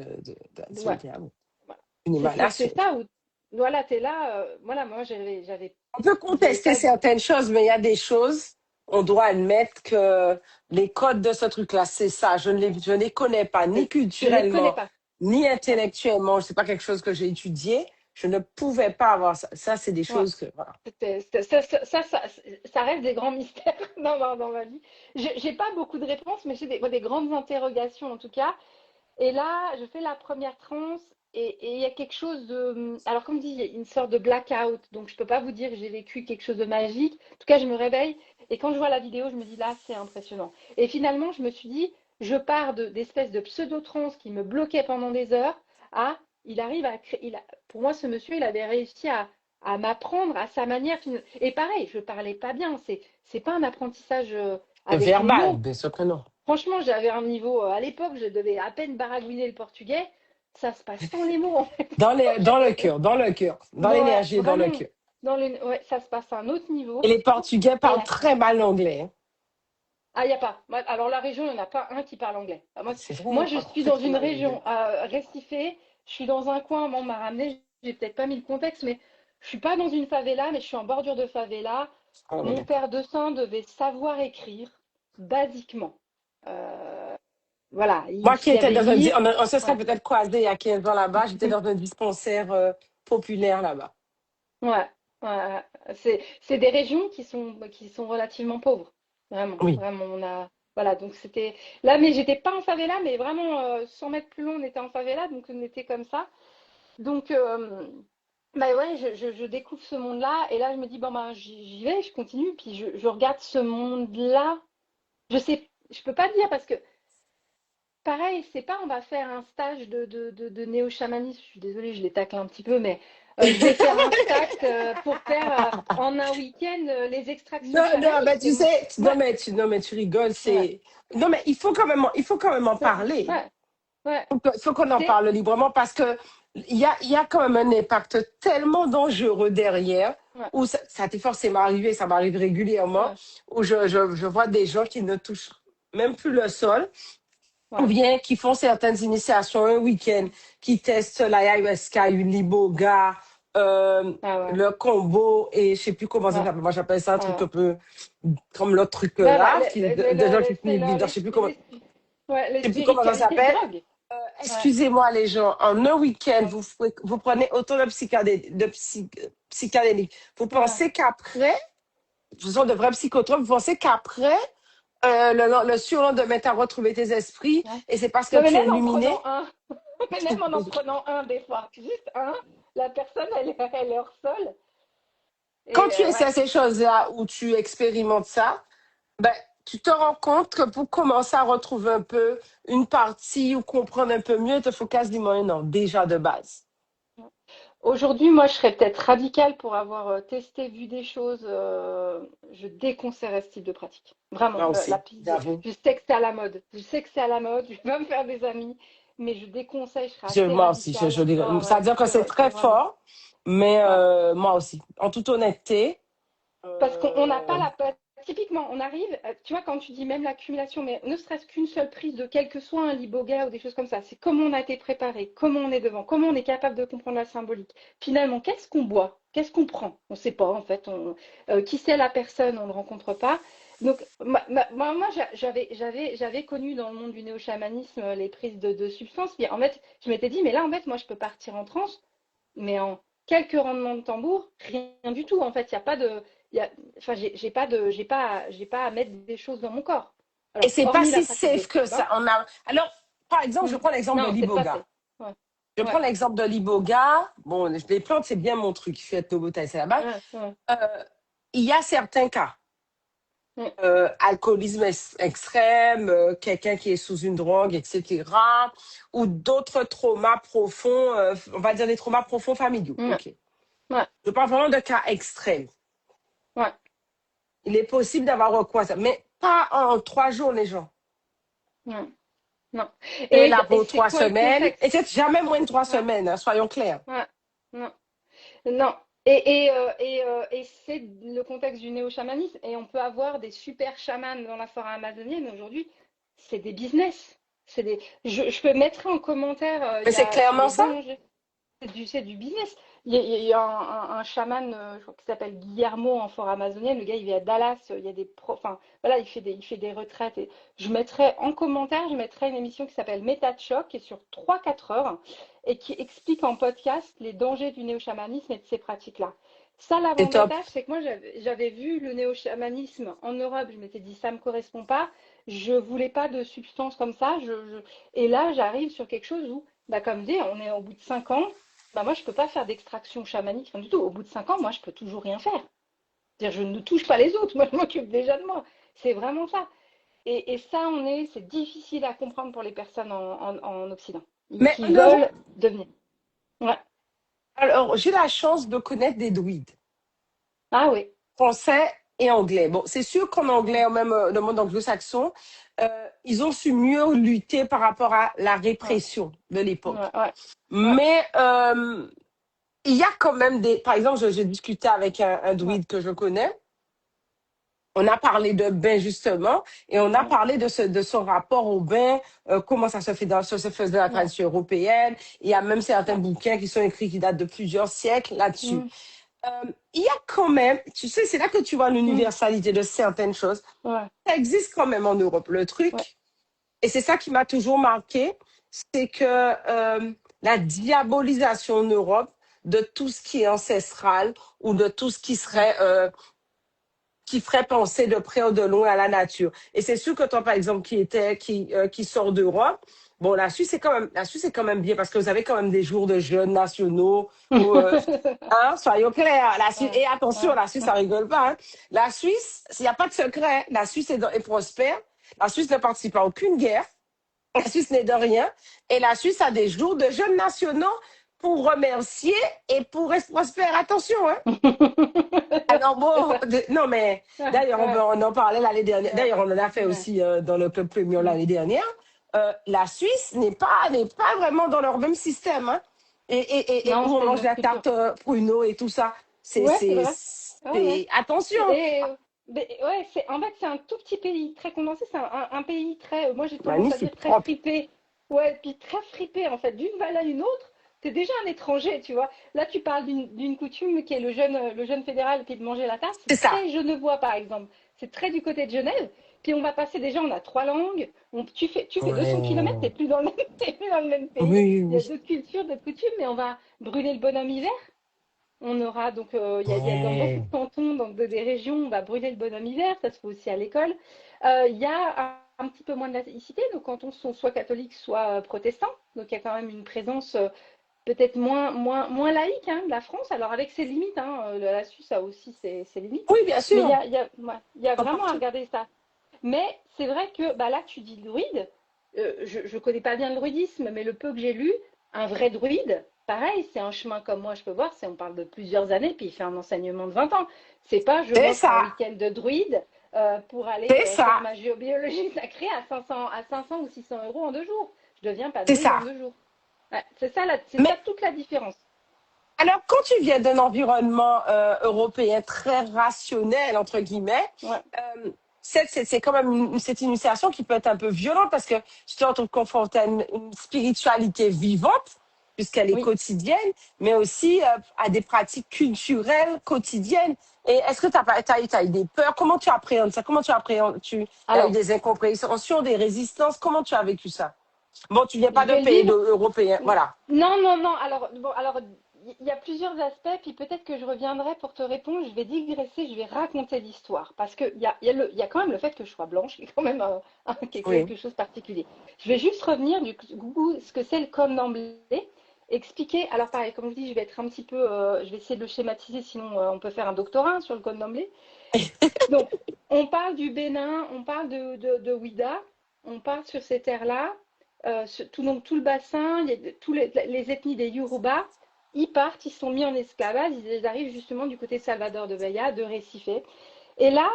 ouais, diable. ouais. Une C'est émanation. ça où, voilà, tu es là. Voilà, moi, On peut j'avais contester pas. certaines choses, mais il y a des choses, on doit admettre que les codes de ce truc-là, c'est ça. Je ne les connais pas, ni Je les connais culturellement, pas. ni Ouais, intellectuellement. C'est pas quelque chose que j'ai étudié. Je ne pouvais pas avoir ça. Ça, c'est des ouais. choses que, voilà. Ça reste des grands mystères dans ma vie. J'ai pas beaucoup de réponses, mais j'ai des grandes interrogations en tout cas. Et là, je fais la première transe et il y a quelque chose de. Alors, comme dit, il y a une sorte de blackout. Donc, je peux pas vous dire que j'ai vécu quelque chose de magique. En tout cas, je me réveille et quand je vois la vidéo, je me dis là, c'est impressionnant. Et finalement, je me suis dit, je pars d'espèces de pseudo-trance qui me bloquaient pendant des heures à. Il arrive à créer. Pour moi, ce monsieur, il avait réussi à m'apprendre à sa manière. Et pareil, je parlais pas bien. C'est pas un apprentissage Le avec les verbal, mots. bien sûr que non. Franchement, j'avais un niveau, à l'époque, je devais à peine baragouiner le portugais. Ça se passe sans les mots, en fait. Dans le cœur, dans le cœur, dans Ouais, l'énergie et dans le vraiment, cœur. ouais, ça se passe à un autre Et niveau. les Portugais Et parlent très mal l'anglais, hein. il n'y a pas. Alors, la région, il n'y en a pas un qui parle anglais. C'est vrai, Moi, ils je parlent suis très, dans très une mal l'anglais. région à Restifé. Je suis dans un coin, bon, on m'a ramené, j'ai peut-être pas mis le contexte, mais je suis pas dans une favela, mais je suis en bordure de favela. Ah, ouais, Mon d'accord. père de Saint devait savoir écrire, basiquement. Euh, voilà, il Moi qui étais savait dans lire. on se serait Ouais. peut-être croisés il y a 15 ans là-bas, j'étais dans un dispensaire populaire là-bas. Ouais, ouais, c'est des régions qui sont relativement pauvres. Vraiment, Oui. vraiment. Voilà, donc c'était là, mais j'étais pas en favela, mais vraiment 100 mètres plus loin, on était en favela, donc on était comme ça. Donc, bah ouais, je découvre ce monde-là, et là, je me dis, bon, ben, j'y vais, je continue, puis je regarde ce monde-là. Je peux pas dire parce que pareil, c'est pas on va faire un stage de néo-chamanisme. Je suis désolée, je les tacle un petit peu, mais je vais faire un stage pour faire en un week-end les extractions Non, non, mais chamaniques. tu sais, Ouais, non, mais tu rigoles, ouais, c'est. Non, mais il faut quand même en ouais, parler. ouais, ouais. Il faut qu'on en C'est, parle librement parce que il y a quand même un impact tellement dangereux derrière ouais, où ça t'est forcément arrivé, ça m'arrive régulièrement, ouais, où je vois des gens qui ne touchent même plus le sol ou ouais, bien qui font certaines initiations un week-end, qui testent l'ayahuasca, une liboga, ah ouais, le combo et je sais plus comment ça ouais, s'appelle. Moi, j'appelle ça un truc ouais. un peu comme l'autre truc Là, là, là, de gens qui finissent vite, je sais plus comment, ouais, les je sais plus comment ça spiritualités de s'appelle. drogue. Ouais, Excusez-moi les gens, en un week-end, ouais, vous prenez autant de psychédéliques. Vous ouais, pensez qu'après, ce sont de vrais psychotropes, vous pensez qu'après, le surlendemain, tu as retrouvé tes esprits ouais. et c'est parce que Non, mais tu es même en illuminé. prenant un. Mais même en prenant un, des fois, juste un, la personne, elle est hors sol. Quand Et tu ouais. essaies ces choses-là, ou tu expérimentes ça, ben, tu te rends compte que pour commencer à retrouver un peu une partie ou comprendre un peu mieux, il te faut quasiment un an, déjà de base. Aujourd'hui, moi, je serais peut-être radicale pour avoir testé, vu des choses. Je déconseillerais ce type de pratique. Vraiment, Moi la aussi, piste, j'avoue. je sais que c'est à la mode. Je sais que c'est à la mode. Je vais me faire des amis, mais je déconseille. Je serais assez Moi aussi, radicale. Ah ça veut ouais, dire que c'est c'est très vraiment. fort, mais Ouais. moi aussi. En toute honnêteté, Parce qu'on n'a pas euh, la. Typiquement, on arrive, tu vois, quand tu dis même l'accumulation, mais ne serait-ce qu'une seule prise de quel que soit un liboga ou des choses comme ça, c'est comment on a été préparé, comment on est devant, comment on est capable de comprendre la symbolique. Finalement, qu'est-ce qu'on boit? Qu'est-ce qu'on prend? On ne sait pas, en fait. Qui c'est la personne? On ne le rencontre pas. Donc, moi j'avais connu dans le monde du néo-chamanisme les prises de substances. Puis, en fait, je m'étais dit, mais là, en fait, moi, je peux partir en transe mais en quelques rendements de tambour, rien du tout. En fait, il y a pas de, il y a, enfin, j'ai pas à mettre des choses dans mon corps. et Alors, c'est pas hormis la si pratique de safe que ça. tabac, Alors, par exemple, je prends l'exemple de non, c'est pas l'iboga. safe. Ouais, Je prends ouais, l'exemple de l'iboga. Bon, les plantes, c'est bien mon truc. Je suis ethnobotanique, c'est là-bas. ouais, ouais, Euh, il y a certains cas. ouais, Alcoolisme extrême, quelqu'un qui est sous une drogue, etc. Ou d'autres traumas profonds, on va dire des traumas profonds familiaux. ouais, OK. ouais, Je parle vraiment de cas extrêmes. ouais, Il est possible d'avoir recours à ça, mais pas en 3 jours, les gens. ouais, non. C'est là Et pour c'est trois quoi le semaines, et contexte? c'est jamais moins de trois Ouais, semaines, hein, soyons clairs. ouais, non. Non. Et c'est le contexte du néo-chamanisme. Et on peut avoir des super chamans dans la forêt amazonienne. Aujourd'hui, c'est des business. Je peux mettre en commentaire Mais c'est sur clairement les ça. dangers. C'est du business. Il y a un chaman, je crois, qui s'appelle Guillermo en forêt amazonienne. Le gars, il vit à Dallas. Il y a des enfin, voilà, il fait des retraites. Et je mettrai en commentaire, je mettrai une émission qui s'appelle Méta de choc, qui est sur 3 4 heures et qui explique en podcast les dangers du néo-chamanisme et de ces pratiques-là. Ça, C'est top. l'avantage, c'est que moi, j'avais vu le néo-chamanisme en Europe. Je m'étais dit, ça ne me correspond pas. Je voulais pas de substances comme ça. Et là, j'arrive sur quelque chose où, bah, comme dit, on est au bout de 5 ans. Bah, moi, je peux pas faire d'extraction chamanique, rien du tout. Au bout de 5 ans, moi, je peux toujours rien faire. C'est-à-dire, je ne touche pas les autres. Moi, je m'occupe déjà de moi. C'est vraiment ça. Et ça, c'est difficile à comprendre pour les personnes en Occident, Mais qui en Europe, veulent devenir. Ouais. alors j'ai la chance de connaître des druides, Ah oui. français et anglais. Bon, c'est sûr qu'en Mm. anglais, ou même dans le monde anglo-saxon, ils ont su mieux lutter par rapport à la Ouais. répression de l'époque. Ouais. Ouais. Ouais. Mais il y a quand même des... Par exemple, j'ai discuté avec un Ouais. druide que je connais. On a parlé de bain justement, et on a Mm. parlé de son rapport au bain, comment ça se fait ça se faisait dans la Ouais. tradition européenne. Il y a même certains Ouais. bouquins qui sont écrits qui datent de plusieurs siècles là-dessus. Mm. Il y a quand même, tu sais, c'est là que tu vois Mm. l'universalité de certaines choses. Ouais. Ça existe quand même en Europe. Le Ouais. truc, et c'est ça qui m'a toujours marqué, c'est que la diabolisation en Europe de tout ce qui est ancestral ou de tout ce Mm. qui ferait penser de près ou de loin à la nature. Et c'est sûr que toi, par exemple, qui sort d'Europe, bon, la Suisse est quand même bien parce que vous avez quand même des jours de jeûne nationaux où, hein, soyons clairs, Ouais. et attention, Ouais. la Suisse, ça rigole pas, hein. La Suisse, il n'y a pas de secret, la Suisse est prospère, la Suisse ne participe à aucune guerre, la Suisse n'est de rien, et la Suisse a des jours de jeûne nationaux pour remercier et pour être prospère. Attention, hein. Alors C'est bon, ça. non mais Ouais. d'ailleurs Ouais. on en parlait l'année dernière. Ouais. D'ailleurs on en a fait Ouais. aussi dans le club premium Mm. l'année dernière. La Suisse n'est pas vraiment dans leur même système, hein. Et Non, où on c'est une mange autre la culture. tarte pruneau et tout ça. C'est Ouais, c'est c'est vrai. Ouais, ouais. c'est attention. Et ouais, en fait, c'est un tout petit pays très condensé. C'est un pays très, moi j'ai tendance à dire Magnifique, très propre. fripé. Ouais, puis très fripé en fait. D'une vallée à une autre, t'es déjà un étranger, tu vois. Là, tu parles d'une coutume qui est le jeune fédéral qui est de manger la tarte. C'est C'est ça. très genevois par exemple. C'est très du côté de Genève. Puis on va passer déjà, on a 3 langues. Tu fais 200 kilomètres, Ouais. t'es plus dans le même, t'es plus dans le même pays. Oui, Il y a oui. d'autres cultures, d'autres coutumes, mais on va brûler le bonhomme hiver. On aura donc, il y a dans beaucoup de Ouais. cantons, dans des régions, on va brûler le bonhomme hiver, ça se fait aussi à l'école. Il y a un petit peu peu moins de laïcité. Nos cantons sont soit catholiques, soit protestants. Donc il y a quand même une présence peut-être moins laïque hein, de la France. Alors avec ses limites, hein, la Suisse a aussi ses limites. Oui, bien Mais sûr, ouais, il y a comme vraiment à partout. regarder ça. Mais c'est vrai que bah là, tu dis druide. Je ne connais pas bien le druidisme, mais le peu que j'ai lu, un vrai druide, pareil, c'est un chemin comme moi, je peux voir, on parle de plusieurs années, puis il fait un enseignement de 20 ans. C'est pas je C'est m'offre un ça, week-end de druide pour aller c'est faire ça. ma géobiologie sacrée à 500 ou 600 euros en 2 jours. Je ne deviens pas C'est druide en ça. 2 jours. Ouais, c'est ça Mais toute la différence. alors, quand tu viens d'un environnement européen très rationnel, entre guillemets, Ouais, c'est quand même c'est une initiation qui peut être un peu violente parce que tu te retrouves confronté à une spiritualité vivante, puisqu'elle est oui. quotidienne, mais aussi à des pratiques culturelles quotidiennes. Et est-ce que tu as eu des peurs? Comment tu appréhendes ça? Comment tu appréhendes? Il y a eu Alors, des incompréhensions, des résistances. Comment tu as vécu ça? Bon, tu viens pas je de vais le pays vivre. européen, voilà. Non, non, non. Alors, bon, alors, il y a plusieurs aspects, puis peut-être que je reviendrai pour te répondre. Je vais digresser, je vais raconter l'histoire. Parce qu'il y a quand même le fait que je sois blanche, qui est quand même Oui. quelque chose de particulier. Je vais juste revenir du coup, ce que c'est le code d'emblée, expliquer. Alors, pareil, comme je dis, je vais être un petit peu. Je vais essayer de le schématiser, sinon on peut faire un doctorat sur le code d'emblée. Donc, on parle du Bénin, on parle de Ouida, on parle sur ces terres-là, donc tout le bassin, tous les ethnies des Yoruba, ils partent, ils sont mis en esclavage, ils arrivent justement du côté Salvador de Bahia, de Recife. Et là,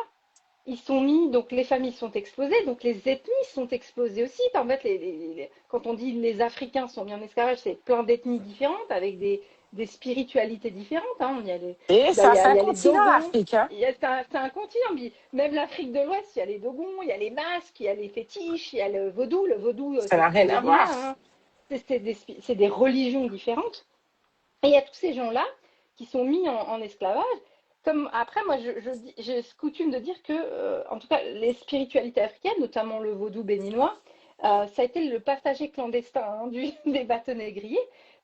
ils sont mis, donc les familles sont explosées, donc les ethnies sont explosées aussi. En fait, quand on dit les Africains sont mis en esclavage, c'est plein d'ethnies différentes avec des spiritualités différentes. Hein. Et ça, c'est Il un y a les continent, Dogons, l'Afrique, hein. c'est un continent. Même l'Afrique de l'Ouest, il y a les Dogons, il y a les masques, il y a les fétiches, il y a le vaudou. Le vaudou, Ça c'est n'a ce que ça rien veut à dire. voir. Hein. C'est des religions différentes. Et il y a tous ces gens-là qui sont mis en esclavage. Comme après, moi, j'ai coutume de dire que, en tout cas, les spiritualités africaines, notamment le vaudou béninois, ça a été le passager clandestin hein, des bateaux négriers,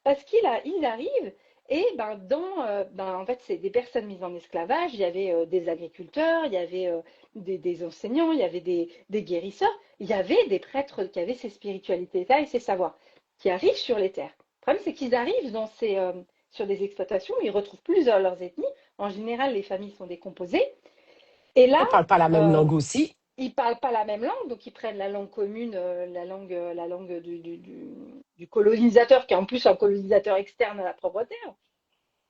parce qu'ils arrivent et en fait, c'est des personnes mises en esclavage. Il y avait des agriculteurs, il y avait des enseignants, il y avait des guérisseurs, il y avait des prêtres qui avaient ces spiritualités-là et ces savoirs qui arrivent sur les terres. Le problème, c'est qu'ils arrivent sur des exploitations, ils retrouvent plusieurs leurs ethnies. En général, les familles sont décomposées. Et là, On parle pas la même euh, langue aussi. ils ne parlent pas la même langue, donc ils prennent la langue commune, la langue du colonisateur, qui est en plus un colonisateur externe à la propre terre.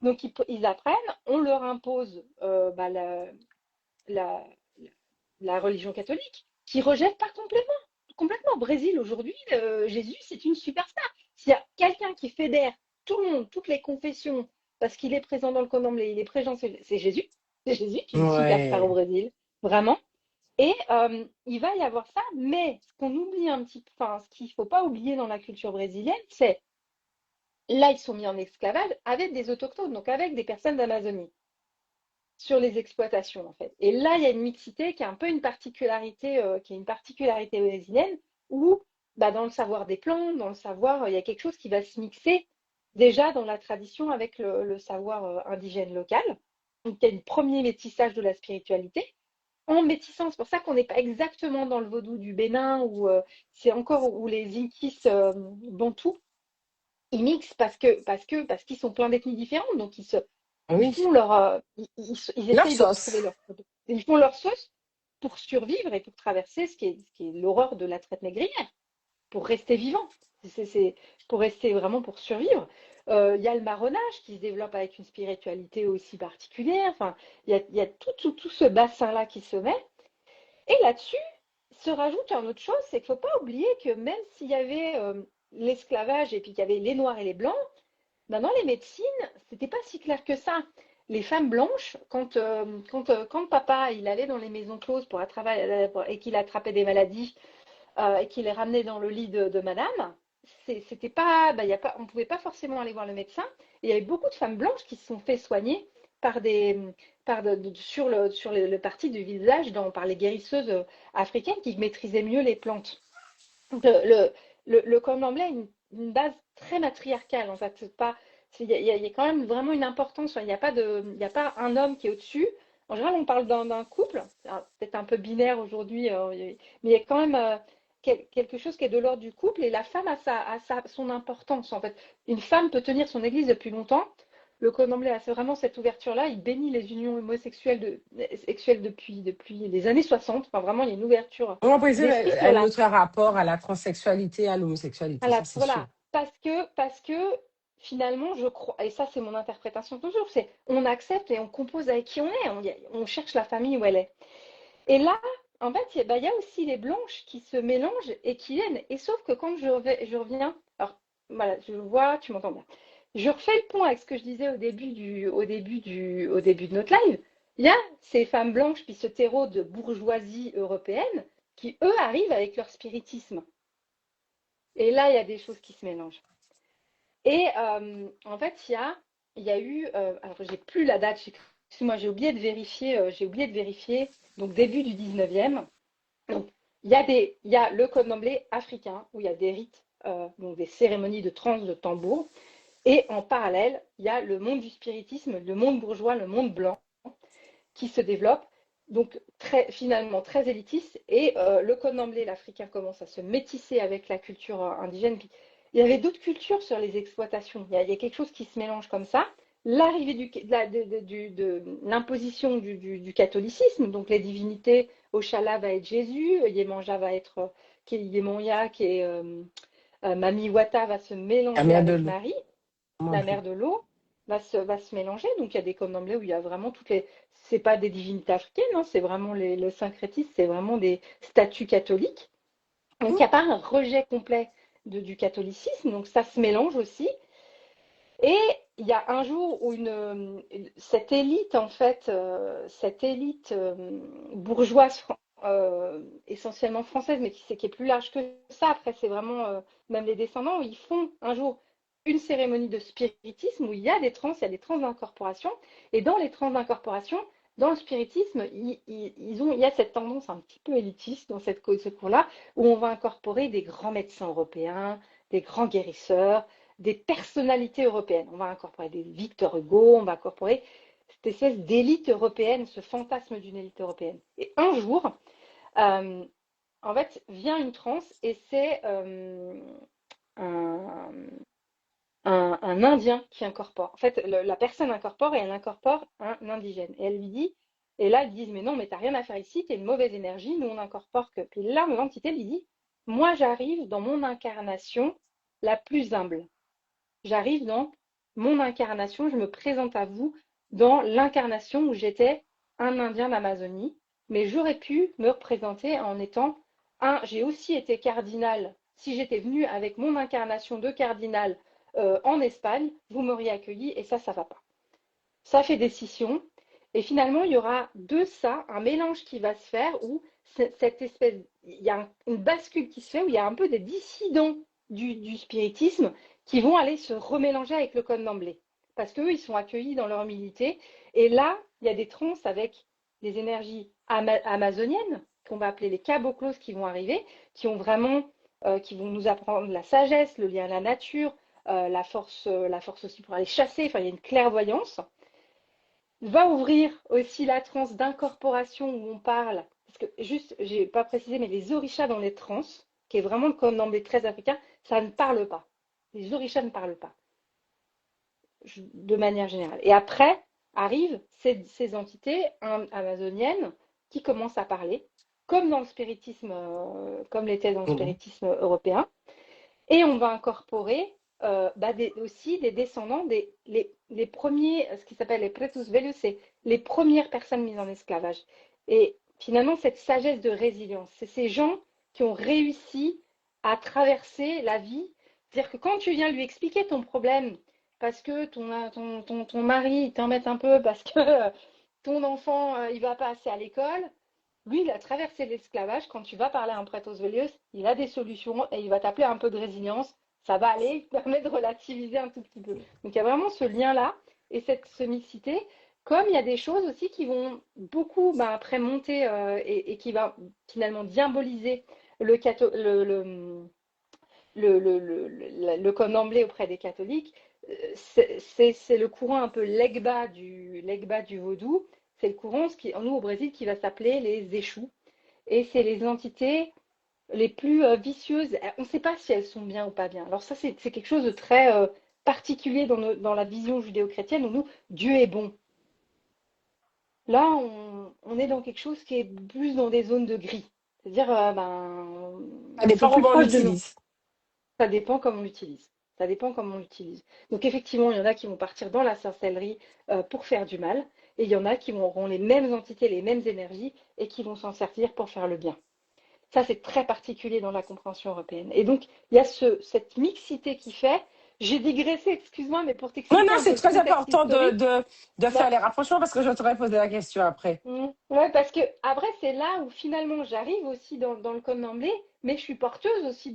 Donc ils apprennent, on leur impose la, la religion catholique, qui rejette pas complètement. Complètement. Au Brésil, aujourd'hui, Jésus, c'est une superstar. S'il y a quelqu'un qui fédère tout le monde, toutes les confessions, parce qu'il est présent dans le candomblé, il est présent, c'est Jésus. C'est Jésus qui est une superstar au Ouais. Brésil. Vraiment. Et il va y avoir ça, mais ce qu'on oublie un petit peu, enfin, ce qu'il ne faut pas oublier dans la culture brésilienne, c'est là, ils sont mis en esclavage avec des autochtones, donc avec des personnes d'Amazonie sur les exploitations en fait. Et là, il y a une mixité qui est un peu une particularité, brésilienne, où bah, dans le savoir des plantes, dans le savoir, il y a quelque chose qui va se mixer déjà dans la tradition avec le savoir indigène local. Donc il y a un premier métissage de la spiritualité. En métissant, c'est pour ça qu'on n'est pas exactement dans le vaudou du Bénin, où c'est encore où les Incas bantous, ils mixent parce qu'ils sont plein d'ethnies différentes, donc ils Oui. font ils Leur essayent de sauce. retrouver ils font leur sauce pour survivre et pour traverser ce qui est l'horreur de la traite négrière, pour rester vivant. C'est pour rester vraiment pour survivre. Il y a le marronnage qui se développe avec une spiritualité aussi particulière. Enfin, il y a tout ce bassin-là qui se met. Et là-dessus, se rajoute une autre chose, c'est qu'il ne faut pas oublier que même s'il y avait l'esclavage et puis qu'il y avait les noirs et les blancs, dans les médecines, c'était pas si clair que ça. Les femmes blanches, quand papa il allait dans les maisons closes et qu'il attrapait des maladies et qu'il les ramenait dans le lit de madame, c'était pas, bah, y a pas, on ne pouvait pas forcément aller voir le médecin. Et il y avait beaucoup de femmes blanches qui se sont fait soigner par sur le parti du visage par les guérisseuses africaines qui maîtrisaient mieux les plantes. Donc, le candomblé a une base très matriarcale, en fait. C'est pas, il y a quand même vraiment une importance. Il y a pas un homme qui est au-dessus. En général, on parle d'un couple, peut-être un peu binaire aujourd'hui, mais il y a quand même quelque chose qui est de l'ordre du couple et la femme son importance en fait. Une femme peut tenir son église depuis longtemps. Le Candomblé a vraiment cette ouverture-là. Il bénit les unions sexuelles depuis les années 60. Enfin, vraiment, il y a une ouverture On précise d'esprit sur la. notre rapport à la transsexualité et à l'homosexualité, ça c'est sûr. Voilà, parce que finalement, je crois, et ça c'est mon interprétation toujours, c'est on accepte et on compose avec qui on est. On cherche la famille où elle est. Et là, en fait, il y a aussi les blanches qui se mélangent et qui viennent. Et sauf que quand je reviens, alors voilà, je vois, tu m'entends bien. Je refais le pont avec ce que je disais au début de notre live. Il y a ces femmes blanches, puis ce terreau de bourgeoisie européenne, qui eux arrivent avec leur spiritisme. Et là, il y a des choses qui se mélangent. Et en fait, il y a eu, alors j'ai plus la date, excuse-moi, j'ai oublié de vérifier, donc début du 19e. Donc, il y a le candomblé africain, où il y a des rites, donc des cérémonies de transe de tambour. Et en parallèle, il y a le monde du spiritisme, le monde bourgeois, le monde blanc, qui se développe, donc finalement très élitiste. Et le candomblé, l'africain, commence à se métisser avec la culture indigène. Puis, il y avait d'autres cultures sur les exploitations. Il y a quelque chose qui se mélange comme ça. L'arrivée de l'imposition du catholicisme, donc les divinités, Oshala va être Jésus, Yemanja va être Yemonia, qui est Mami Wata va se La mélanger mère de avec l'eau. Marie, la mère de l'eau, va se mélanger. Donc il y a des candomblés où il y a vraiment toutes les. C'est pas des divinités africaines, hein, c'est vraiment le syncrétisme, c'est vraiment des statuts catholiques. Donc il n'y a pas un rejet complet du catholicisme, donc ça se mélange aussi. Et il y a un jour où cette élite, en fait, cette élite bourgeoise, essentiellement française, mais qui est plus large que ça, après c'est vraiment même les descendants, où ils font un jour une cérémonie de spiritisme où il y a il y a des trans d'incorporation. Et dans les trans d'incorporation, dans le spiritisme, il y a cette tendance un petit peu élitiste dans ce cours-là, où on va incorporer des grands médecins européens, des grands guérisseurs, des personnalités européennes. On va incorporer des Victor Hugo, on va incorporer cette espèce d'élite européenne, ce fantasme d'une élite européenne. Et un jour, euh, en fait, vient une transe et c'est un, un Indien qui incorpore. En fait, la personne incorpore et elle incorpore un indigène. Et elle lui dit, et là, ils disent, mais non, mais t'as rien à faire ici, t'es une mauvaise énergie, nous on incorpore que. Puis là, l'entité lui dit, moi j'arrive dans mon incarnation la plus humble. J'arrive dans mon incarnation, je me présente à vous dans l'incarnation où j'étais un Indien d'Amazonie, mais j'aurais pu me représenter en étant j'ai aussi été cardinal. Si j'étais venu avec mon incarnation de cardinal en Espagne, vous m'auriez accueilli et ça va pas. Ça fait des scissions. Et finalement, il y aura de ça, un mélange qui va se faire où cette espèce, il y a une bascule qui se fait, où il y a un peu des dissidents du spiritisme qui vont aller se remélanger avec le candomblé. Parce qu'eux, ils sont accueillis dans leur humilité. Et là, il y a des trans avec des énergies amazoniennes, qu'on va appeler les caboclos, qui vont arriver, qui qui vont nous apprendre la sagesse, le lien à la nature, la force aussi pour aller chasser. Enfin, il y a une clairvoyance. Va ouvrir aussi la transe d'incorporation où on parle, parce que juste, j'ai pas précisé, mais les orishas dans les trans, qui est vraiment comme dans les 13 africains, ça ne parle pas. Les orishas ne parlent pas, de manière générale. Et après arrivent ces entités amazoniennes qui commencent à parler, comme dans le spiritisme, comme l'était dans le Mhm. spiritisme européen. Et on va incorporer aussi des descendants, les premiers, ce qui s'appelle les pretus velius, c'est les premières personnes mises en esclavage. Et finalement, cette sagesse de résilience, c'est ces gens qui ont réussi à traverser la vie. C'est-à-dire que quand tu viens lui expliquer ton problème, parce que ton mari t'embête un peu, parce que ton enfant, il va pas assez à l'école, lui, il a traversé l'esclavage. Quand tu vas parler à un prêtre Oswelius, il a des solutions et il va t'appeler un peu de résilience. Ça va aller, il te permet de relativiser un tout petit peu. Donc il y a vraiment ce lien-là et cette mixité. Comme il y a des choses aussi qui vont beaucoup après monter et qui va finalement diaboliser le, le candomblé auprès des catholiques, c'est le courant un peu legba du vaudou. C'est le courant, nous au Brésil, qui va s'appeler les échous. Et c'est les entités les plus vicieuses, on ne sait pas si elles sont bien ou pas bien. Alors ça, c'est quelque chose de très particulier dans la vision judéo-chrétienne où nous, Dieu est bon. Là, on est dans quelque chose qui est plus dans des zones de gris. C'est-à-dire, Ça c'est dépend plus comment on proche de nous. l'utilise. Ça dépend comment on l'utilise. Ça dépend comment on l'utilise. Donc effectivement, il y en a qui vont partir dans la sorcellerie pour faire du mal, et il y en a qui auront les mêmes entités, les mêmes énergies, et qui vont s'en servir pour faire le bien. Ça, c'est très particulier dans la compréhension européenne. Et donc, il y a cette mixité qui fait. J'ai digressé, excuse-moi, mais pour Non, non, t'expliquer un peu c'est le très contexte important historique. de Bah, faire les rapprochements parce que je t'aurais posé la question après. ouais, parce que après, c'est là où finalement j'arrive aussi dans le Corne-en-Blé, mais je suis porteuse aussi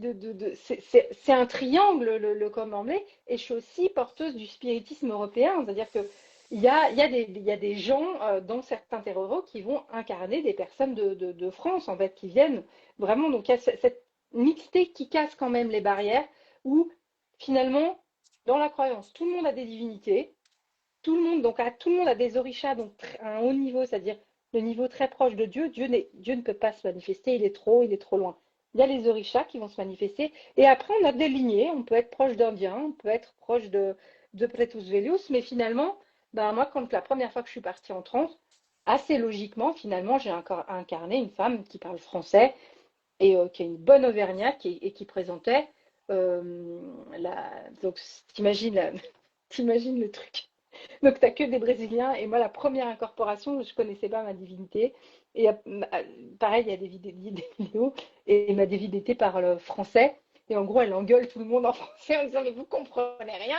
c'est un triangle, le Corne-en-Blé, et je suis aussi porteuse du spiritisme européen. C'est-à-dire que il y a des gens dans certains terreaux qui vont incarner des personnes de France, en fait, qui viennent vraiment. Donc, il y a cette mixité qui casse quand même les barrières, où finalement, dans la croyance, tout le monde a des divinités. Tout le monde a des orishas, donc à un haut niveau, c'est-à-dire le niveau très proche de Dieu. Dieu ne peut pas se manifester, il est trop loin. Il y a les orishas qui vont se manifester. Et après, on a des lignées. On peut être proche d'Indiens, on peut être proche de Pretus Velius. Mais finalement, ben, moi, quand la première fois que je suis partie en transe, assez logiquement, finalement, j'ai incarné une femme qui parle français et qui a une bonne auvergnate et qui présentait donc t'imagines le truc. Donc, t'as que des Brésiliens. Et moi, la première incorporation, je connaissais pas ma divinité. Et pareil, il y a des vidéos. Et ma divinité parle français. Et en gros, elle engueule tout le monde en français en disant, mais vous comprenez rien.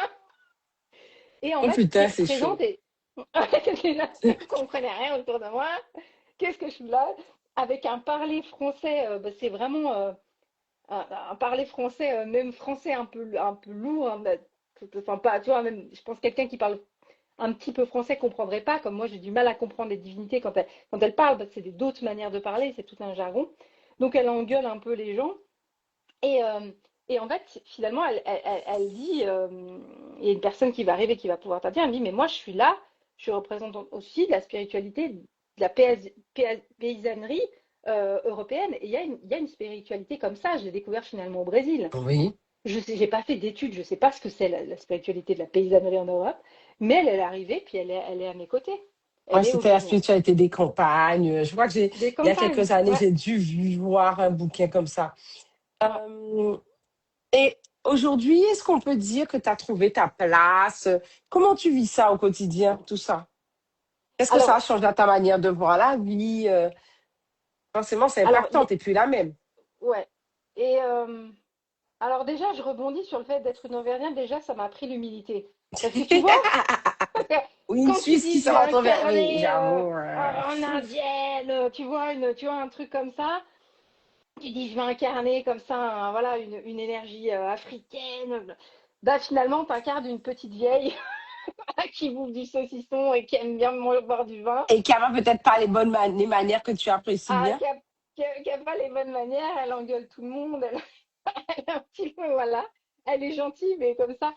Et en Oh fait, qui putain, c'est représente. chaud. Et... vous comprenez rien autour de moi. Qu'est-ce que je suis là? Avec un parler français, bah, c'est vraiment un parler français, même français un peu lourd. Hein, bah, enfin, pas, tu vois, même, je pense quelqu'un qui parle un petit peu français comprendrait pas, comme moi j'ai du mal à comprendre les divinités quand elles parlent, parce que c'est d'autres manières de parler, c'est tout un jargon. Donc elle engueule un peu les gens. Et, euh, et en fait, finalement, elle dit, il y a une personne qui va arriver qui va pouvoir t'en dire, elle me dit, mais moi je suis là, je suis représentante aussi de la spiritualité, de la paysannerie européenne. Et il y a une spiritualité comme ça, je l'ai découvert finalement au Brésil. Oui. Je sais, j'ai pas fait d'études, je sais pas ce que c'est la spiritualité de la paysannerie en Europe, mais elle est arrivée, puis elle est à mes côtés. Moi, Elle est c'était la autour de moi. spiritualité des campagnes. Je crois que Des il y a campagnes, quelques années, ouais. j'ai dû voir un bouquin comme ça. Ouais. Euh, et aujourd'hui, est-ce qu'on peut dire que tu as trouvé ta place? Comment tu vis ça au quotidien, tout ça? Est-ce que ça Alors, change ta manière de voir la vie? Forcément, c'est alors, impactant, t'es plus la même. ouais. Et alors déjà, je rebondis sur le fait d'être une Auvergnate. Déjà, ça m'a appris l'humilité. Parce que tu vois, Ou une quand tu Suisse qui dis se je vais rentre vers... Oui, incarner j'avoue. en indienne, tu vois un truc comme ça. Tu dis je vais incarner comme ça, voilà, une énergie africaine. Bah finalement, tu incarnes une petite vieille qui bouffe du saucisson et qui aime bien boire du vin. Et qui a peut-être pas les manières que tu apprécies Ah, bien. qui a pas les bonnes manières, elle engueule tout le monde, elle est un petit peu, voilà. Elle est gentille, mais comme ça,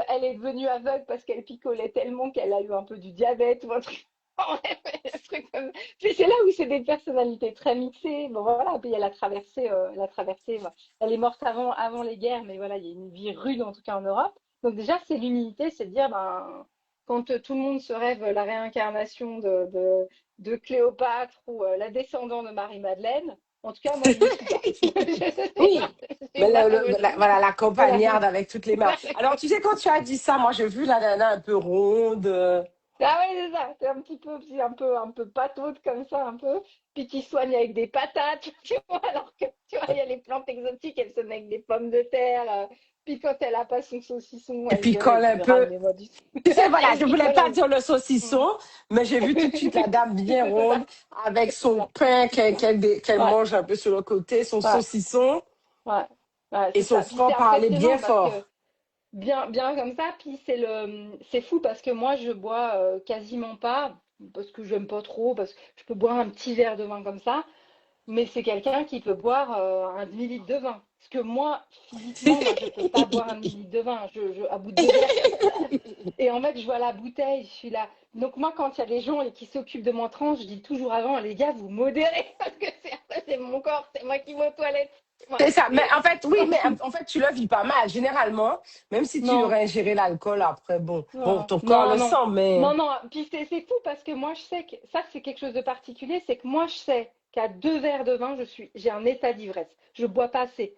elle est devenue aveugle parce qu'elle picolait tellement qu'elle a eu un peu du diabète ou un truc. Un truc comme... C'est là où c'est des personnalités très mixées. Bon, voilà, puis elle a traversé, voilà. Elle est morte avant les guerres, mais voilà, il y a une vie rude en tout cas en Europe. Donc déjà, c'est l'humilité, c'est de dire, ben, quand tout le monde se rêve la réincarnation de Cléopâtre ou la descendante de Marie-Madeleine, en tout cas, moi, je n'y suis pas. Oui, Je sais mais pas, moi, voilà, la voilà. campagnarde avec toutes les mains. Alors, tu sais, quand tu as dit ça, moi, j'ai vu la nana un peu ronde. Ah ouais, c'est ça, c'est un peu pataude comme ça, un peu, puis qui soigne avec des patates, tu vois, alors que, tu vois, il y a les plantes exotiques, elle se met avec des pommes de terre, puis quand elle a pas son saucisson, Et elle puis, gueule, colle elle un dit, peu. ramenez-moi du... Tu sais, voilà, Elle je voulais picole, pas elle... dire le Mm. saucisson, mais j'ai vu tout de suite la dame bien C'est ça, ronde avec c'est son ça. pain qu'elle Ouais, mange un peu sur le côté, son ouais, saucisson ouais, ouais, et c'est son ça. Puis c'est franc-parler bien impressionnant parce que, fort. bien comme ça, puis c'est fou parce que moi, je bois quasiment pas, parce que j'aime pas trop, parce que je peux boire un petit verre de vin comme ça, mais c'est quelqu'un qui peut boire un demi-litre de vin. Parce que moi, physiquement, moi, je peux pas boire un demi-litre de vin. À bout de 2 verres, et en fait, je vois la bouteille, je suis là. Donc moi, quand il y a des gens qui s'occupent de mon tranche, je dis toujours avant, les gars, vous modérez, parce que après, c'est mon corps, c'est moi qui vais aux toilettes. C'est Ouais. ça. Mais en fait, oui, mais en fait, tu le vis pas mal. Généralement, même si tu Non, aurais ingéré l'alcool après, bon, non, ton corps non, le non. sent, mais Non, non. Puis c'est fou parce que moi, je sais que ça, c'est quelque chose de particulier. C'est que moi, je sais qu'à 2 verres de vin, j'ai un état d'ivresse. Je bois pas assez.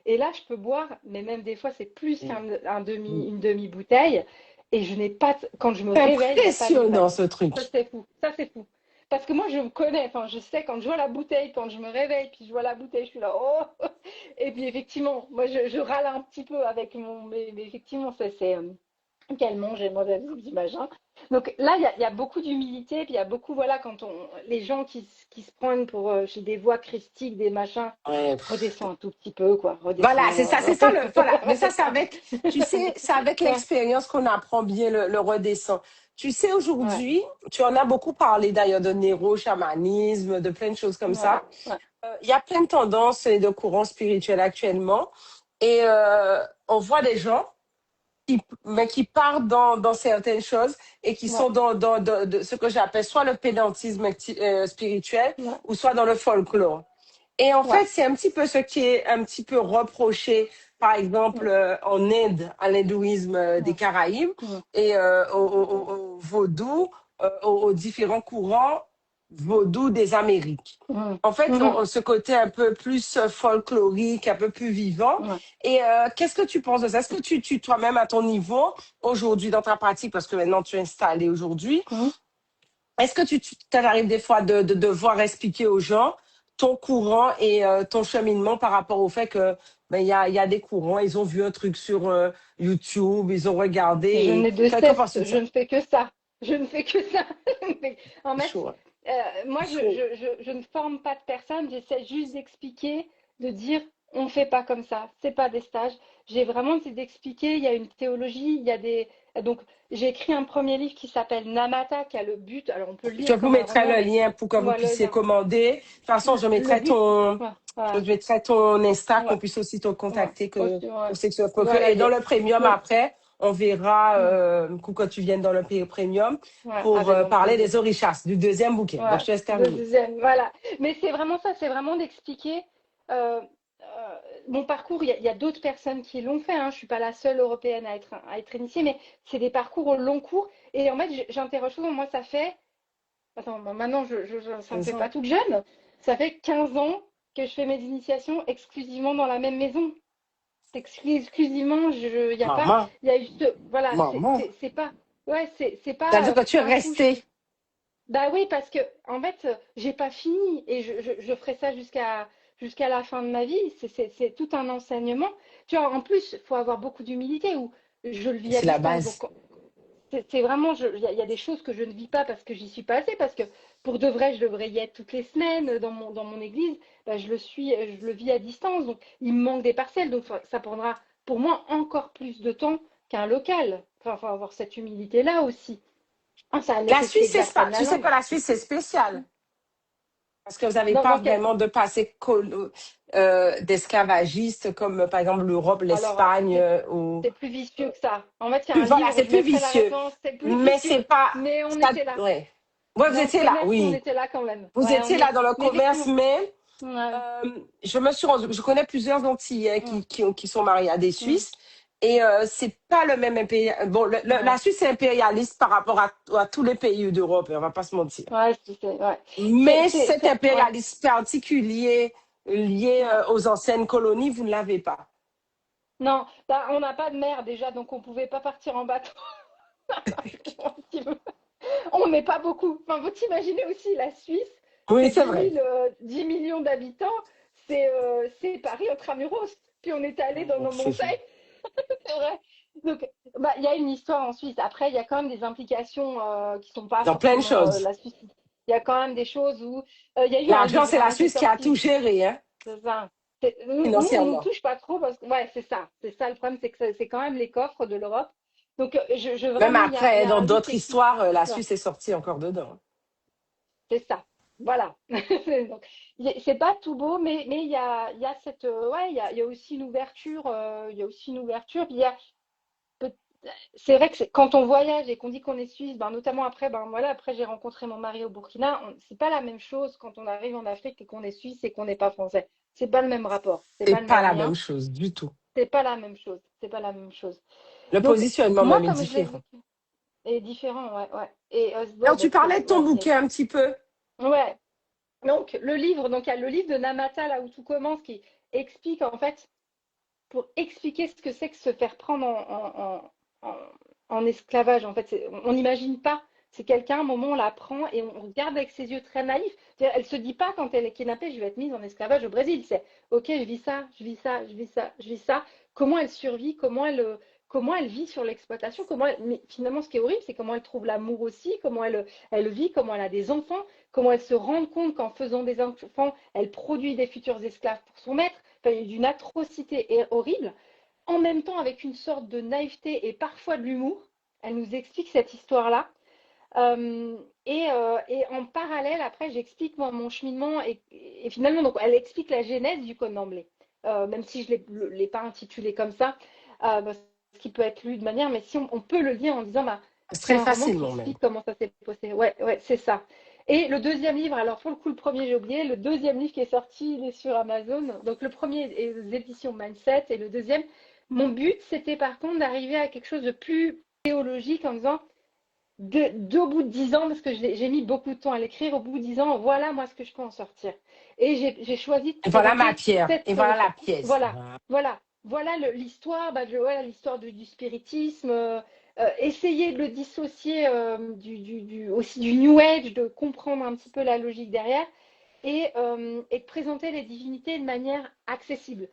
Et là, je peux boire, mais même des fois, c'est plus une demi-bouteille. Et je n'ai pas, quand je me c'est réveille, il n'y a pas impressionnant d'ivresse. ce truc. Ça, c'est fou. Ça, c'est fou. Parce que moi, je me connais. Enfin, je sais quand je vois la bouteille, quand je me réveille, puis je vois la bouteille, je suis là, oh! Et puis, effectivement, moi, je râle un petit peu avec mais effectivement, c'est qu'elle mange et moi des images. Donc là, il y a beaucoup d'humilité, puis il y a beaucoup, voilà, les gens qui se prennent pour chez des voix christiques, des machins, Ouais. redescends un tout petit peu, quoi, Voilà, redescends. c'est ça voilà. Mais ça, c'est Redescends. avec, tu sais, c'est avec Ouais, l'expérience qu'on apprend bien le redescend. Tu sais, ouais, aujourd'hui, tu en as beaucoup parlé d'ailleurs de néro-chamanisme, de plein de choses comme ouais, ça. ouais, Il y a plein de tendances et de courants spirituels actuellement. Et on voit des gens mais qui partent dans certaines choses et qui ouais, sont dans ce que j'appelle soit le pédantisme spirituel ouais, ou soit dans le folklore. Et en ouais, fait, c'est un petit peu ce qui est un petit peu reproché, par exemple, ouais, en Inde, à l'hindouisme des ouais, Caraïbes ouais, et au vaudou, aux différents courants vaudou des Amériques. ouais, En fait, ouais, ce côté un peu plus folklorique, un peu plus vivant. ouais, Et qu'est-ce que tu penses de ça? Est-ce que toi-même, à ton niveau, aujourd'hui, dans ta pratique, parce que maintenant tu es installé aujourd'hui, ouais. est-ce que tu t'arrives des fois de devoir expliquer aux gens ton courant et ton cheminement par rapport au fait que ben, il y a des courants, ils ont vu un truc sur YouTube, ils ont regardé Je et n'ai de que cesse, penses-tu de je ça? ne fais que ça. Je ne fais que ça. En C'est fait, chaud, hein? moi, C'est chaud. je ne forme pas de personne, j'essaie juste d'expliquer, de dire, on ne fait pas comme ça, c'est pas des stages. J'ai vraiment essayé d'expliquer, il y a une théologie, il y a des... Donc, j'ai écrit un premier livre qui s'appelle Namata, qui a le but, alors on peut le Je lire vous comme un mettrai roman, le mais lien pour que vous voilà, puissiez commander. De toute façon, le but, ouais, je voilà, mettrai ton Insta, qu'on ouais, puisse aussi te ouais, contacter aussi, ouais. pour Sexual Poker. Voilà, Et dans le premium, donc, après, on verra, ouais, quand tu viennes dans le premium, ouais, pour avec grand parler plaisir. des orichas, du deuxième bouquin. Donc, Ouais, je te laisse de terminer. deuxième, voilà. Mais c'est vraiment ça, c'est vraiment d'expliquer mon parcours. Il y a d'autres personnes qui l'ont fait, hein. Je suis pas la seule européenne à être initiée, mais c'est des parcours au long cours. Et en fait, j'interroge souvent, moi, ça fait, attends, bon, maintenant, ça me fait pas Raison. toute jeune, ça fait 15 ans que je fais mes initiations exclusivement dans la même maison. Exclusivement, il y a pas, Maman, il y a eu voilà, maman. c'est pas, ouais, C'est-à-dire que tu c'est es un coup. resté. Bah oui, parce que en fait, j'ai pas fini et je ferai ça jusqu'à la fin de ma vie. C'est tout un enseignement. Tu vois, en plus, il faut avoir beaucoup d'humilité ou je le vis à C'est la distance. Donc, base. c'est vraiment, il y a des choses que je ne vis pas parce que j'y suis pas assez, parce que pour de vrai, je devrais y être toutes les semaines dans mon église. Bah, je le vis à distance. Donc, il me manque des parcelles. Donc, ça prendra pour moi encore plus de temps qu'un local. Enfin, faut avoir cette humilité-là aussi. Ah, ça a La nécessité Suisse, que c'est j'apprenne pas. la Tu sais que langue. la Suisse, c'est spécial. Parce que vous n'avez Dans, pas dans quel- vraiment de passé d'esclavagistes comme par exemple l'Europe, Alors, l'Espagne c'est plus vicieux que ça. En fait, il y a plus, un voilà, livre, c'est je plus mettrai la vicieux. référence, c'est plus Mais vicieux. c'est pas Mais on ça, était là. ouais. Ouais, vous Dans le étiez là, commerce, on oui. était là quand même. Vous Ouais, étiez là dans le mais commerce, effectivement. mais Ouais. je connais plusieurs Antillais Mm, qui sont mariés à des mm, Suisses et c'est pas le même impérial. Bon, la ouais. Suisse est impérialiste par rapport à tous les pays d'Europe, on va pas se mentir. Ouais, ouais. Mais cet Ouais. impérialisme particulier lié Ouais. aux anciennes colonies, vous ne l'avez pas. Non, bah, on n'a pas de mer déjà, donc on pouvait pas partir en bateau. Un petit peu. On n'est pas beaucoup. Enfin, vous t'imaginez aussi, la Suisse, Oui, c'est c'est 10 vrai. 000, 10 millions d'habitants, c'est Paris intramuros. Puis on est allé dans nos C'est vrai. montagnes. C'est vrai. Donc, bah, il y a une histoire en Suisse. Après, il y a quand même des implications qui sont pas Dans plein de forcément choses. la Suisse. Il y a quand même des choses où il y a eu un L'argent, livre c'est la hein, qui est Suisse qui a tout sorti. géré, hein, C'est ça. Nous, on ne financièrement. touche pas trop parce que ouais, c'est ça. C'est ça le problème, c'est que c'est quand même les coffres de l'Europe. Donc, Même vraiment, il y après, a dans un livre qui d'autres explique. histoires, la Ouais, Suisse est sortie encore dedans. c'est ça. Voilà. Donc, c'est pas tout beau, mais il y a cette ouais, il y a aussi une ouverture. Il y a aussi une ouverture. Puis peut- c'est vrai que quand on voyage et qu'on dit qu'on est suisse, ben, notamment après, ben voilà, après j'ai rencontré mon mari au Burkina, c'est pas la même chose quand on arrive en Afrique et qu'on est suisse et qu'on n'est pas français. C'est pas le même rapport, c'est C'est pas le pas même la même lien, chose du tout. c'est pas la même chose, c'est pas la même chose. Le Donc, positionnement moi, même est comme je l'ai différent. vécu, est différent, ouais, ouais. Et ouais, Alors, bah, tu parlais de ton ouais, bouquin un petit peu. ouais. Donc, le livre, donc il y a le livre de Namata, là où tout commence, qui explique, en fait, pour expliquer ce que c'est que se faire prendre en esclavage. En fait, on n'imagine pas. C'est quelqu'un, à un moment, on la prend et on regarde avec ses yeux très naïfs. Elle ne se dit pas quand elle est kidnappée, je vais être mise en esclavage au Brésil. C'est, ok, je vis ça, je vis ça, je vis ça, je vis ça. Comment elle survit, comment elle vit sur l'exploitation, mais finalement, ce qui est horrible, c'est comment elle trouve l'amour aussi, comment elle vit, comment elle a des enfants, comment elle se rend compte qu'en faisant des enfants, elle produit des futurs esclaves pour son maître. Enfin, d'une atrocité horrible, en même temps avec une sorte de naïveté et parfois de l'humour. Elle nous explique cette histoire-là. Et en parallèle, après, j'explique moi, mon cheminement et finalement, donc, elle explique la genèse du Code d'emblée, même si je ne l'ai pas intitulé comme ça, parce qu'il peut être lu de manière, mais si on peut le lire en disant, bah, C'est c'est très un roman qui facilement même. explique comment ça s'est passé. Ouais, ouais, c'est ça. Et le deuxième livre, alors pour le coup, le premier j'ai oublié, le deuxième livre qui est sorti, il est sur Amazon. Donc le premier est aux éditions Mindset et le deuxième, mon but c'était par contre d'arriver à quelque chose de plus théologique en disant, au bout de 10 ans, parce que j'ai mis beaucoup de temps à l'écrire, au bout de 10 ans, voilà moi ce que je peux en sortir. Et j'ai choisi de Et voilà ma présenter pierre. cette Et voilà la Orisha. pièce. Voilà, voilà l'histoire, voilà, l'histoire du spiritisme. Essayer de le dissocier aussi du New Age, de comprendre un petit peu la logique derrière et de présenter les divinités de manière accessible.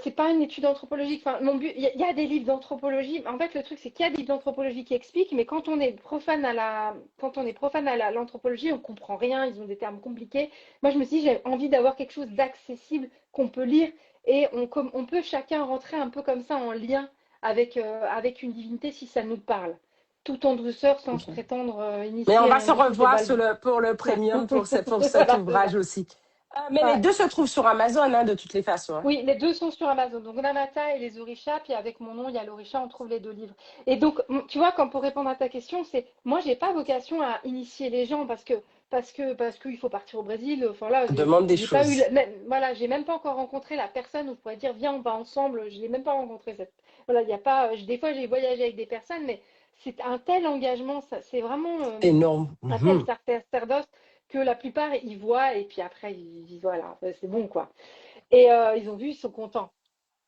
C'est pas une étude anthropologique. Enfin, mon but, il y a des livres d'anthropologie. En fait, le truc, c'est qu'il y a des livres d'anthropologie qui expliquent, mais quand on est profane à l'anthropologie, on comprend rien. Ils ont des termes compliqués. Moi, je me suis dit, j'ai envie d'avoir quelque chose d'accessible qu'on peut lire et on peut chacun rentrer un peu comme ça en lien avec une divinité si ça nous parle, tout en douceur, sans se Ok. prétendre Mais on initié, va rien se du tout. C'est revoir pas le but. pour le premium, pour cet Voilà, c'est ouvrage ça. aussi. Mais les Ouais. deux se trouvent sur Amazon, hein, de toutes les façons. Hein. Oui, les deux sont sur Amazon. Donc Namata et les Orishas, puis avec mon nom, il y a l'Orisha, on trouve les deux livres. Et donc, tu vois, quand pour répondre à ta question, c'est moi, j'ai pas vocation à initier les gens parce qu'il faut partir au Brésil. Enfin là, Ça demande des j'ai pas eu, choses. voilà, j'ai même pas encore rencontré la personne où je pourrais dire viens, on va ensemble. Je l'ai même pas rencontré cette. Voilà, il y a pas. Des fois, j'ai voyagé avec des personnes, mais c'est un tel engagement, ça, c'est vraiment Énorme. un tel Mhm. sacerdoce que la plupart ils voient et puis après ils disent voilà, c'est bon quoi. Et ils ont vu, ils sont contents.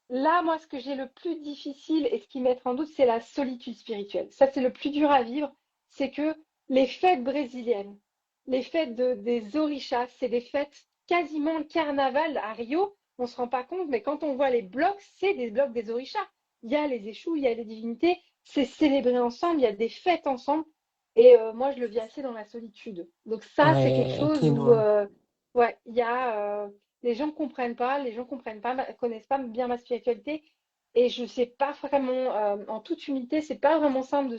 Là, moi, ce que j'ai le plus difficile et ce qui met en doute, c'est la solitude spirituelle. Ça, c'est le plus dur à vivre. C'est que les fêtes brésiliennes, les fêtes des orishas, c'est des fêtes quasiment le carnaval à Rio. On ne se rend pas compte, mais quand on voit les blocs, c'est des blocs des orishas. Il y a les échous, il y a les divinités, c'est célébré ensemble, il y a des fêtes ensemble. Et moi, je le vis assez dans la solitude. Donc ça, c'est quelque Ouais, chose t'es où, loin. ouais, il y a, les gens comprennent pas, connaissent pas bien ma spiritualité. Et je sais pas vraiment, en toute humilité, c'est pas vraiment simple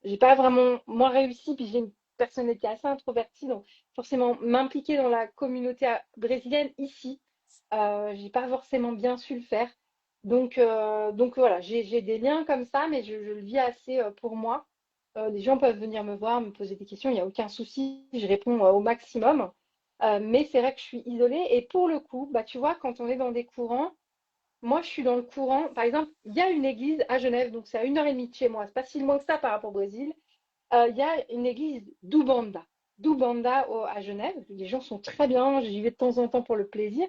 j'ai pas vraiment, moi, réussi, puis j'ai une personnalité assez introvertie, donc forcément m'impliquer dans la communauté brésilienne ici, j'ai pas forcément bien su le faire. Donc voilà, j'ai des liens comme ça, mais je le vis assez pour moi. Les gens peuvent venir me voir, me poser des questions, il n'y a aucun souci, je réponds au maximum. Mais c'est vrai que je suis isolée. Et pour le coup, bah, tu vois, quand on est dans des courants, moi, je suis dans le courant. Par exemple, il y a une église à Genève, donc c'est à 1 heure et demie de chez moi. C'est pas si loin que ça par rapport au Brésil. Il y a une église d'Ubanda. D'Ubanda à Genève. Les gens sont très bien. J'y vais de temps en temps pour le plaisir.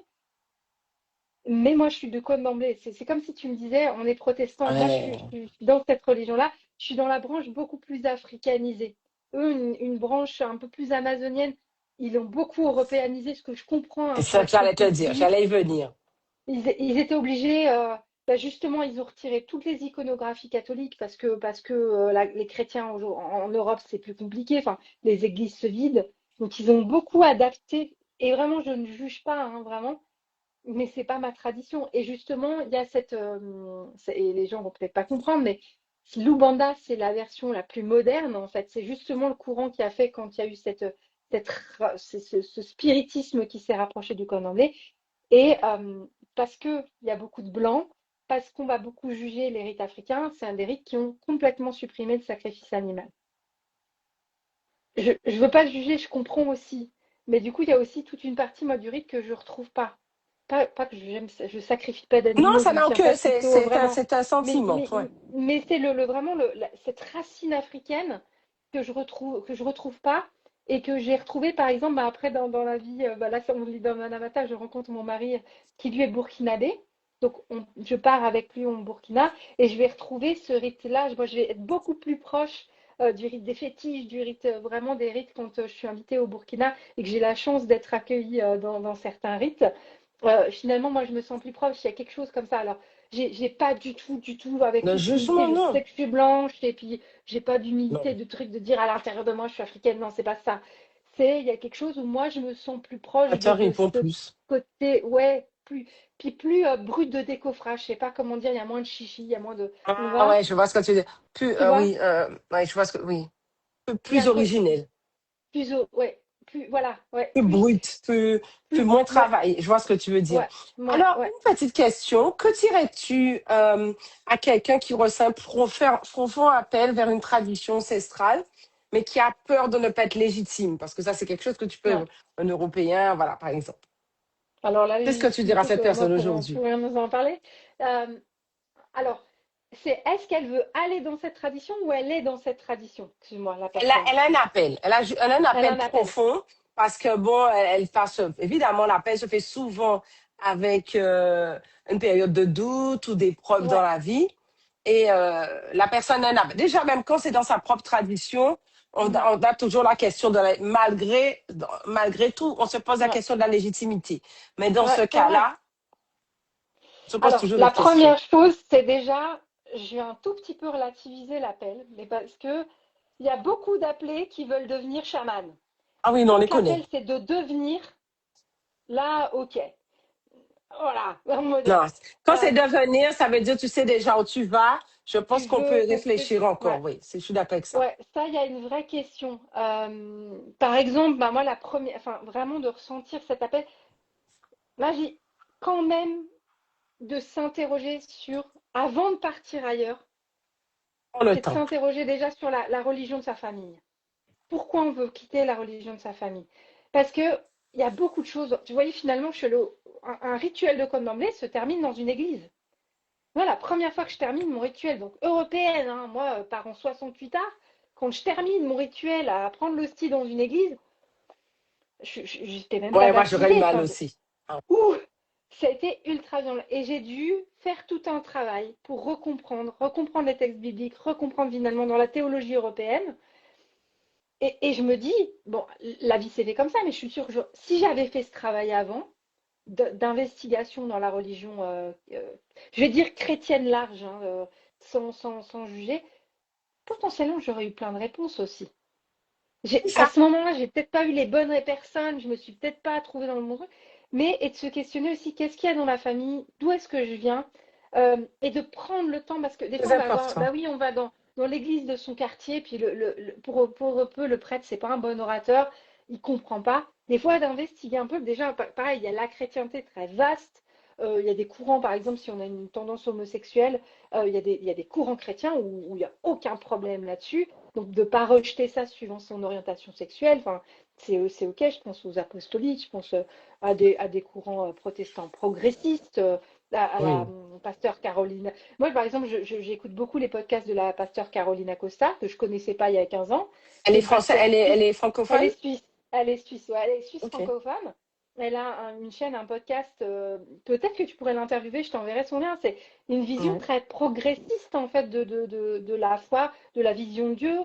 Mais moi, je suis de Côte d'emblée. C'est comme si tu me disais, on est protestant. Moi, Ouais. je suis dans cette religion-là. Je suis dans la branche beaucoup plus africanisée. Eux, une branche un peu plus amazonienne. Ils l'ont beaucoup européanisé, ce que je comprends, Et hein, pour ça, j'allais te respecter le le dire, pays. j'allais y venir. Ils étaient obligés, bah, justement, ils ont retiré toutes les iconographies catholiques parce que les chrétiens en Europe, c'est plus compliqué. Enfin, les églises se vident. Donc, ils ont beaucoup adapté. Et vraiment, je ne juge pas, hein, vraiment, mais c'est pas ma tradition. Et justement, il y a et les gens vont peut-être pas comprendre, mais l'Ubanda, c'est la version la plus moderne, en fait. C'est justement le courant qui a fait quand il y a eu ce spiritisme qui s'est rapproché du Candomblé. Et parce qu'il y a beaucoup de blancs, parce qu'on va beaucoup juger les rites africains, c'est un des rites qui ont complètement supprimé le sacrifice animal. Je ne veux pas juger, je comprends aussi. Mais du coup, il y a aussi toute une partie, moi, du rite que je retrouve pas. Pas que je sacrifie pas Non, d'animaux, ça je ne n'a tiens aucun, pas de couteau, vraiment. c'est un Mais, sentiment, mais, ouais. mais c'est vraiment cette racine africaine que je retrouve pas et que j'ai retrouvé, par exemple, bah, après dans la vie, bah, là, on lit dans Manamata, je rencontre mon mari qui lui est burkinabé. Donc, je pars avec lui au Burkina et je vais retrouver ce rite-là. Moi, je vais être beaucoup plus proche du rite des fétiches, du rite, vraiment des rites quand je suis invitée au Burkina et que j'ai la chance d'être accueillie dans certains rites. Finalement, moi, je me sens plus proche. Il y a quelque chose comme ça. Alors, j'ai pas du tout, avec Le toute humilité, jugement, je non. sais que je suis blanche et puis j'ai pas d'humilité, Non. de truc de dire à l'intérieur de moi, je suis africaine. Non, c'est pas ça. Il y a quelque chose où moi, je me sens plus proche Ça te de répond ce plus. côté, ouais, puis plus brut de décoffrage. Je sais pas comment dire, il y a moins de chichi, il y a moins de, tu Ah vois, ouais, je vois ce que tu veux dire. Plus, tu vois, oui, ouais, je vois ce que, oui. il y a Plus un truc originel. ouais, plus, voilà, ouais, Plus brut, plus moins ouais, travail. Je vois ce que tu veux dire. ouais, ouais, Alors, ouais. une petite question. Que dirais-tu à quelqu'un qui ressent un profond appel vers une tradition ancestrale, mais qui a peur de ne pas être légitime? Parce que ça, c'est quelque chose que tu peux, Ouais. un Européen, voilà, par exemple. Alors la Qu'est-ce que tu diras à légitimité, cette faudrait moi personne qu'on aujourd'hui? pourrait nous en parler. Euh, alors, c'est est-ce qu'elle veut aller dans cette tradition ou elle est dans cette tradition? Excuse-moi, la personne. Elle a un appel. Elle a un Elle a appel un appel. profond parce que, bon, elle passe, évidemment, l'appel se fait souvent avec une période de doute ou d'épreuve dans Ouais. la vie. Et la personne a un appel. Déjà, même quand c'est dans sa propre tradition, Mhm. on a toujours la question malgré tout, on se pose la Ouais. question de la légitimité. Mais dans ce Ouais, c'est vrai. cas-là, on se pose Alors, toujours la des questions. première chose, c'est déjà, je vais un tout petit peu relativiser l'appel, mais parce que il y a beaucoup d'appelés qui veulent devenir chamans. Ah oui, non, on les Quand l'appel connaît. c'est de devenir, là, ok. Voilà, en mode, Non, quand c'est euh, devenir, ça veut dire tu sais déjà où tu vas. Je pense tu qu'on veux peut ton truc. réfléchir encore, Ouais. oui. Je suis d'accord avec ça. Ouais, ça, il y a une vraie question. Par exemple, bah, moi, la première, enfin, vraiment de ressentir cet appel, là, j'ai quand même de s'interroger sur, avant de partir ailleurs, Prends le c'est de temps. s'interroger déjà sur la religion de sa famille. Pourquoi on veut quitter la religion de sa famille? Parce que il y a beaucoup de choses. Tu voyais, finalement, un rituel de Candomblé se termine dans une église. Moi, la première fois que je termine mon rituel, donc européenne, hein, moi, par en 68 art, quand je termine mon rituel à prendre l'hostie dans une église, j'étais même pas Ouais, moi, j'aurais eu baptisée. mal Enfin, aussi. Ah, ouh, ça a été ultra violent. Et j'ai dû faire tout un travail pour recomprendre les textes bibliques, recomprendre finalement dans la théologie européenne. Et je me dis, bon, la vie s'est fait comme ça, mais je suis sûre que si j'avais fait ce travail avant, d'investigation dans la religion, je vais dire chrétienne large, hein, sans juger, potentiellement j'aurais eu plein de réponses aussi. c'est À ça. ce moment-là, j'ai peut-être pas eu les bonnes personnes, je me suis peut-être pas trouvée dans le bon truc, mais et de se questionner aussi qu'est-ce qu'il y a dans la famille, d'où est-ce que je viens, et de prendre le temps parce que des fois C'est on va voir, important. bah oui, on va dans l'église de son quartier, puis pour peu le prêtre c'est pas un bon orateur, il comprend pas. Des fois d'investiguer un peu, déjà pareil, il y a la chrétienté très vaste. Il y a des courants, par exemple, si on a une tendance homosexuelle, il y a des courants chrétiens où il n'y a aucun problème là-dessus. Donc, de ne pas rejeter ça suivant son orientation sexuelle, enfin, c'est OK. Je pense aux apostoliques, je pense à des courants protestants progressistes, à la Oui. pasteur Caroline. Moi, par exemple, j'écoute beaucoup les podcasts de la pasteur Caroline Acosta, que je connaissais pas il y a 15 ans. Elle C'est est une française, pasteur suisse. elle est Elle francophone? est suisse. Elle est suisse, ouais, elle est suisse OK. francophone. Elle a une chaîne, un podcast. Peut-être que tu pourrais l'interviewer, je t'enverrai son lien. C'est une vision Ouais. très progressiste, en fait, de la foi, de la vision de Dieu,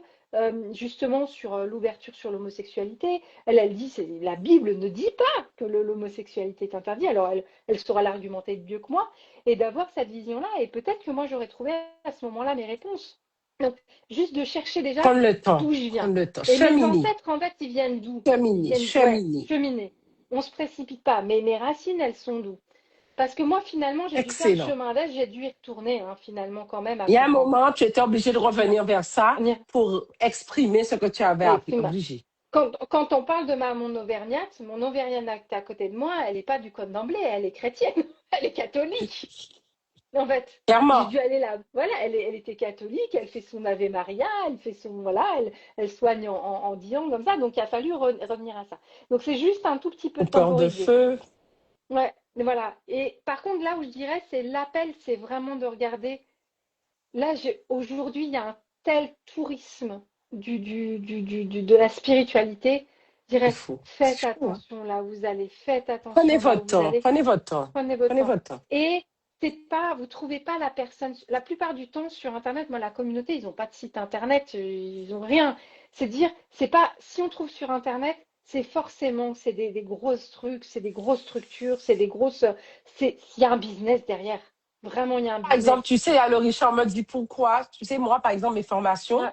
justement sur l'ouverture sur l'homosexualité. Elle dit, la Bible ne dit pas que l'homosexualité est interdite, alors elle saura l'argumenter mieux que moi, et d'avoir cette vision-là, et peut-être que moi j'aurais trouvé à ce moment-là mes réponses. Donc, juste de chercher déjà Prendre le temps. d'où je viens. Prendre le temps. Et mes Cheminer. ancêtres, en fait, ils viennent d'où? Ils Cheminer. viennent, ouais, Cheminer. cheminer. On se précipite pas, mais mes racines, elles sont d'où? Parce que moi, finalement, j'ai dû faire le Excellent. chemin inverse, j'ai dû y retourner, hein, finalement, quand même, à Il y a un comprendre. moment, tu étais obligé de Ouais. revenir vers ça On y- pour exprimer ce que tu avais Et appris. puis, Obligé. quand on parle de mon auvergnate, mon auvergnate à côté de moi, elle n'est pas du Code d'emblée, elle est chrétienne, elle est catholique. En fait, j'ai Clairement. dû aller là. Voilà, elle était catholique, elle fait son Ave Maria, elle fait son. Voilà, elle soigne en disant comme ça. Donc, il a fallu revenir à ça. Donc, c'est juste un tout petit peu Ou peur de temporisé. feu. Ouais, mais voilà. Et par contre, là où je dirais, c'est l'appel, c'est vraiment de regarder. Là, aujourd'hui, il y a un tel tourisme de la spiritualité. Je C'est dirais, fou. faites C'est fou, hein. attention là où vous allez, faites Prenez attention là où votre vous temps. allez. Prenez votre temps. Prenez votre Prenez temps. votre temps. Et c'est pas, vous trouvez pas la personne. La plupart du temps sur Internet, moi, la communauté, ils n'ont pas de site Internet, ils ont rien. C'est dire, c'est pas, si on trouve sur Internet, c'est forcément, c'est des grosses trucs, c'est des grosses structures, c'est des grosses, il y a un business derrière. Vraiment, il y a un Par exemple, business. tu sais, alors Richard me dit pourquoi. Tu sais, moi, par exemple, mes formations, Ouais,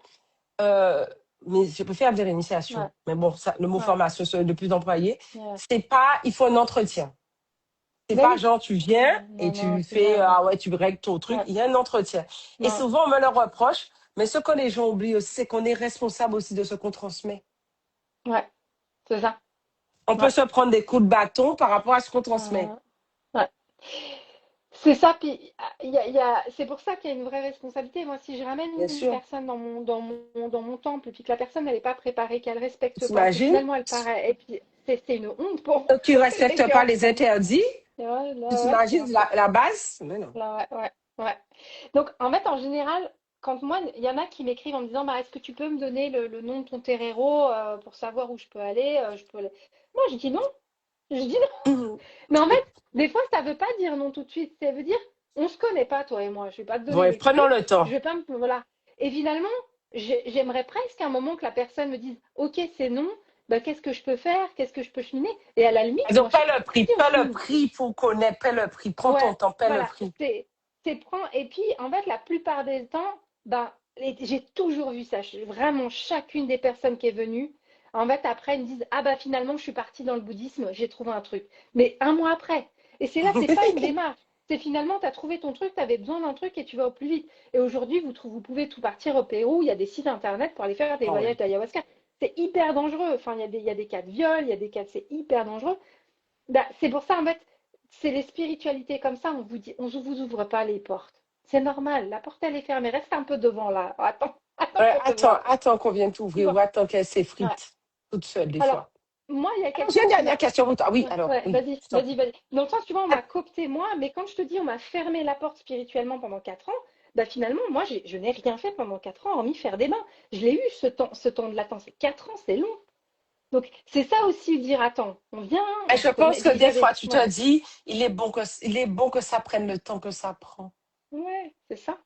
euh, mais je peux faire des initiations. ouais, Mais bon, ça, le mot ouais, formation, c'est le plus employé. ouais. C'est pas, il faut un entretien. C'est Ben pas oui. genre, tu viens et Non, non, tu tu fais, viens. ah ouais, tu règles ton truc. Ouais, Il y a un entretien. Et ouais, souvent, on me le reproche. Mais ce que les gens oublient aussi, c'est qu'on est responsable aussi de ce qu'on transmet. ouais, c'est ça. On peut Ouais, se prendre des coups de bâton par rapport à ce qu'on transmet. ouais, ouais. C'est ça, puis c'est pour ça qu'il y a une vraie responsabilité. Moi, si je ramène Bien une sûr. personne dans mon temple, et puis que la personne elle n'est pas préparée, qu'elle respecte pas, que T'imagines? finalement elle paraît, et puis c'est une honte pour Tu les respectes pas gens. les interdits. Ouais, Tu là, ouais, t'imagines la base? Mais non. là, ouais, ouais, ouais. Donc, en fait, en général, quand moi, il y en a qui m'écrivent en me disant, bah, est-ce que tu peux me donner le nom de ton terreiro pour savoir où je peux aller, je peux aller. Moi, je dis non. Je dis Mhm. mais en fait, des fois, ça veut pas dire non tout de suite. Ça veut dire, on se connaît pas, toi et moi. Je vais pas te donner Ouais, les prenons clés. le temps. Je vais pas me, voilà. Et finalement, j'aimerais presque à un moment que la personne me dise, OK, c'est non. Bah, qu'est-ce que je peux faire? Qu'est-ce que je peux cheminer? Et à la limite, moi, Donc, je paie suis le prix. partie au Paie le film. prix pour connaître. Paie le prix. Prends ton Ouais, temps. Paie le voilà. prix. C'est prend. Et puis, en fait, la plupart des temps, ben, j'ai toujours vu ça. Vraiment, chacune des personnes qui est venue, en fait, après, ils me disent, ah bah finalement, je suis partie dans le bouddhisme, j'ai trouvé un truc. Mais un mois après. Et c'est là, c'est pas une démarche. C'est finalement, tu as trouvé ton truc, tu avais besoin d'un truc et tu vas au plus vite. Et aujourd'hui, vous pouvez tout partir au Pérou, il y a des sites internet pour aller faire des Ah voyages ouais. d'ayahuasca. C'est hyper dangereux. Enfin, il y a des cas de viol, il y a des cas, c'est hyper dangereux. Bah, c'est pour ça, en fait, c'est les spiritualités comme ça, on vous dit, on ne vous ouvre pas les portes. C'est normal, la porte elle est fermée, reste un peu devant là. Attends, attends Ouais, qu'on te attends, voit. attends qu'on vienne Tu t'ouvrir ou vois. attends qu'elle Ouais. s'effrite toute seule des fois. Alors, moi, il y a Alors, j'ai quelqu'un une qui dernière m'a. question pour toi. Oui, Ouais, alors, ouais, oui, vas-y, je t'en vas-y, prie. vas-y. Dans le sens, tu vois, on Ah, m'a coopté moi, mais quand je te dis on m'a fermé la porte spirituellement pendant 4 ans, bah finalement, moi, je n'ai rien fait pendant 4 ans, hormis faire des bains. Je l'ai eu ce temps de latence. 4 ans, c'est long. Donc, c'est ça aussi, dire, attends, on vient, mais on je se pense connaît. que Puis des fois, j'avais. tu Ouais, te dis, il est bon que ça prenne le temps que ça prend. ouais, c'est ça.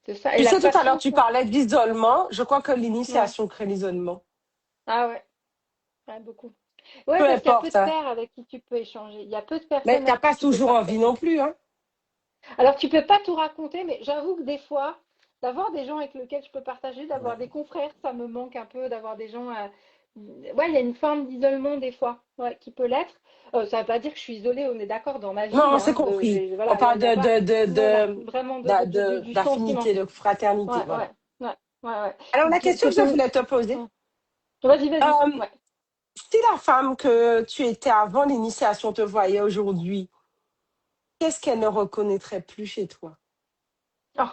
C'est ça. Et Tu la sais, tout à l'heure, patience, tu hein. parlais d'isolement. Je crois que Ouais. l'initiation crée l'isolement. Ah ouais, ouais, beaucoup. Ouais, Peu parce qu'il y a peu importe, de hein. pairs avec qui tu peux échanger. Il y a peu de Mais personnes t'as avec pas qui tu peux toujours envie partager. non plus, hein. Alors, tu peux pas tout raconter, mais j'avoue que des fois, d'avoir des gens avec lesquels je peux partager, d'avoir des Ouais. confrères, ça me manque un peu, d'avoir des gens. Ouais, il y a une forme d'isolement des fois, ouais, qui peut l'être. Ça veut pas dire que je suis isolée, on est d'accord dans ma vie, Non, c'est hein, compris. On voilà, parle il y a pas. Voilà, de, vraiment du sentiment. d'affinité, de fraternité, Ouais, voilà. ouais, ouais, ouais, Alors, la ouais. question que je voulais te poser, Ouais. Vas-y, vas-y. euh, Ouais. si la femme que tu étais avant l'initiation te voyait aujourd'hui, qu'est-ce qu'elle ne reconnaîtrait plus chez toi? Oh.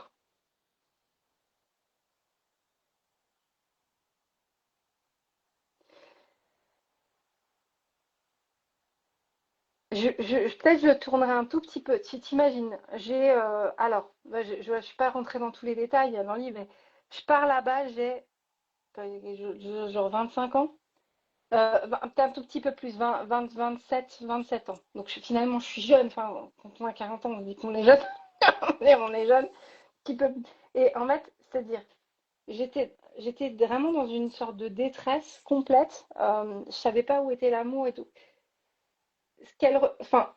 Peut-être je le tournerai un tout petit peu. Tu t'imagines, alors, bah, je suis pas rentrée dans tous les détails dans le livre, mais je pars là-bas, j'ai genre 25 ans, peut-être un tout petit peu plus, 27 ans. Donc finalement, je suis jeune. Enfin, quand on a 40 ans, on se dit qu'on est jeune. On est jeune. Qui peut... Et en fait, c'est-à-dire, j'étais vraiment dans une sorte de détresse complète. Je savais pas où était l'amour et tout. Enfin,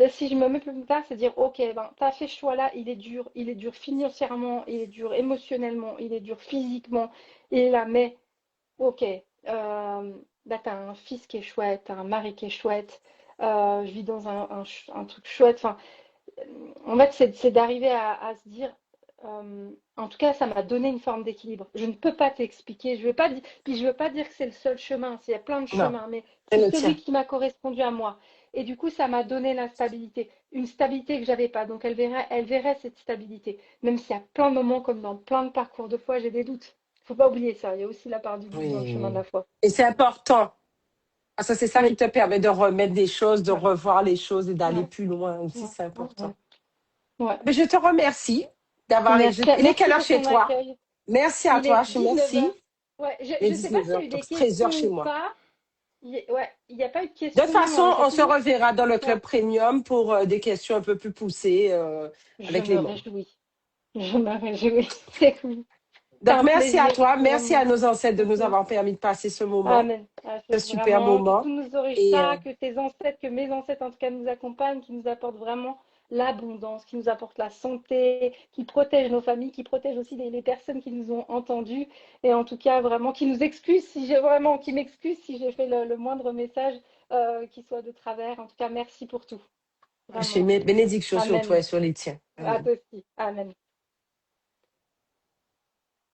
si je me mets plus tard, c'est dire, ok, ben, t'as fait ce choix-là, il est dur financièrement, il est dur émotionnellement, il est dur physiquement, il est là, mais ok, là, t'as un fils qui est chouette, t'as un mari qui est chouette, je vis dans un truc chouette. Enfin, en fait, c'est d'arriver à se dire, en tout cas, ça m'a donné une forme d'équilibre. Je ne peux pas t'expliquer, puis je veux pas dire que c'est le seul chemin, il y a plein de Non, chemins, mais c'est c'est le celui tien. qui m'a correspondu à moi. Et du coup, ça m'a donné la stabilité, une stabilité que j'avais pas. Donc, elle verrait cette stabilité. Même s'il y a plein de moments, comme dans plein de parcours de foi, j'ai des doutes. Faut pas oublier ça. Il y a aussi la part du doute dans le chemin de Oui. la foi. Et c'est important. Ah, ça, c'est ça qui Oui, te permet de remettre des choses, de ouais, revoir les choses et d'aller ouais, plus loin aussi, ouais, c'est ouais, ouais. important. Ouais. Mais je te remercie d'avoir. Merci, Il est quelle merci heure pour chez ton toi? accueil. Merci à Il est toi, je 19 merci. heures. Ouais, Il est je sais pas 19 s'il y a heures, eu donc des 13 heures questions chez ou moi. pas. Ouais, il n'y a pas eu de De toute questions. façon, J'ai on se toujours. reverra dans le Ouais, club premium pour des questions un peu plus poussées je avec les me membres. réjouis. Je me réjouis. C'est cool. C'est Donc, un merci à plaisir, toi. Merci à vraiment. nos ancêtres de nous Merci. avoir permis de passer ce moment, Amen. Ah, ce c'est super vraiment que tous moment. nos orishas, que tes ancêtres, que mes ancêtres en tout cas nous accompagnent, qui nous apportent vraiment l'abondance, qui nous apportent la santé, qui protègent nos familles, qui protègent aussi les personnes qui nous ont entendus et en tout cas vraiment qui nous excusent si j'ai vraiment, qui m'excusent si j'ai fait le moindre message qui soit de travers. En tout cas, merci pour tout. Vraiment. Bénédiction sur toi Amen. et sur les tiens. À Amen. toi aussi. Amen.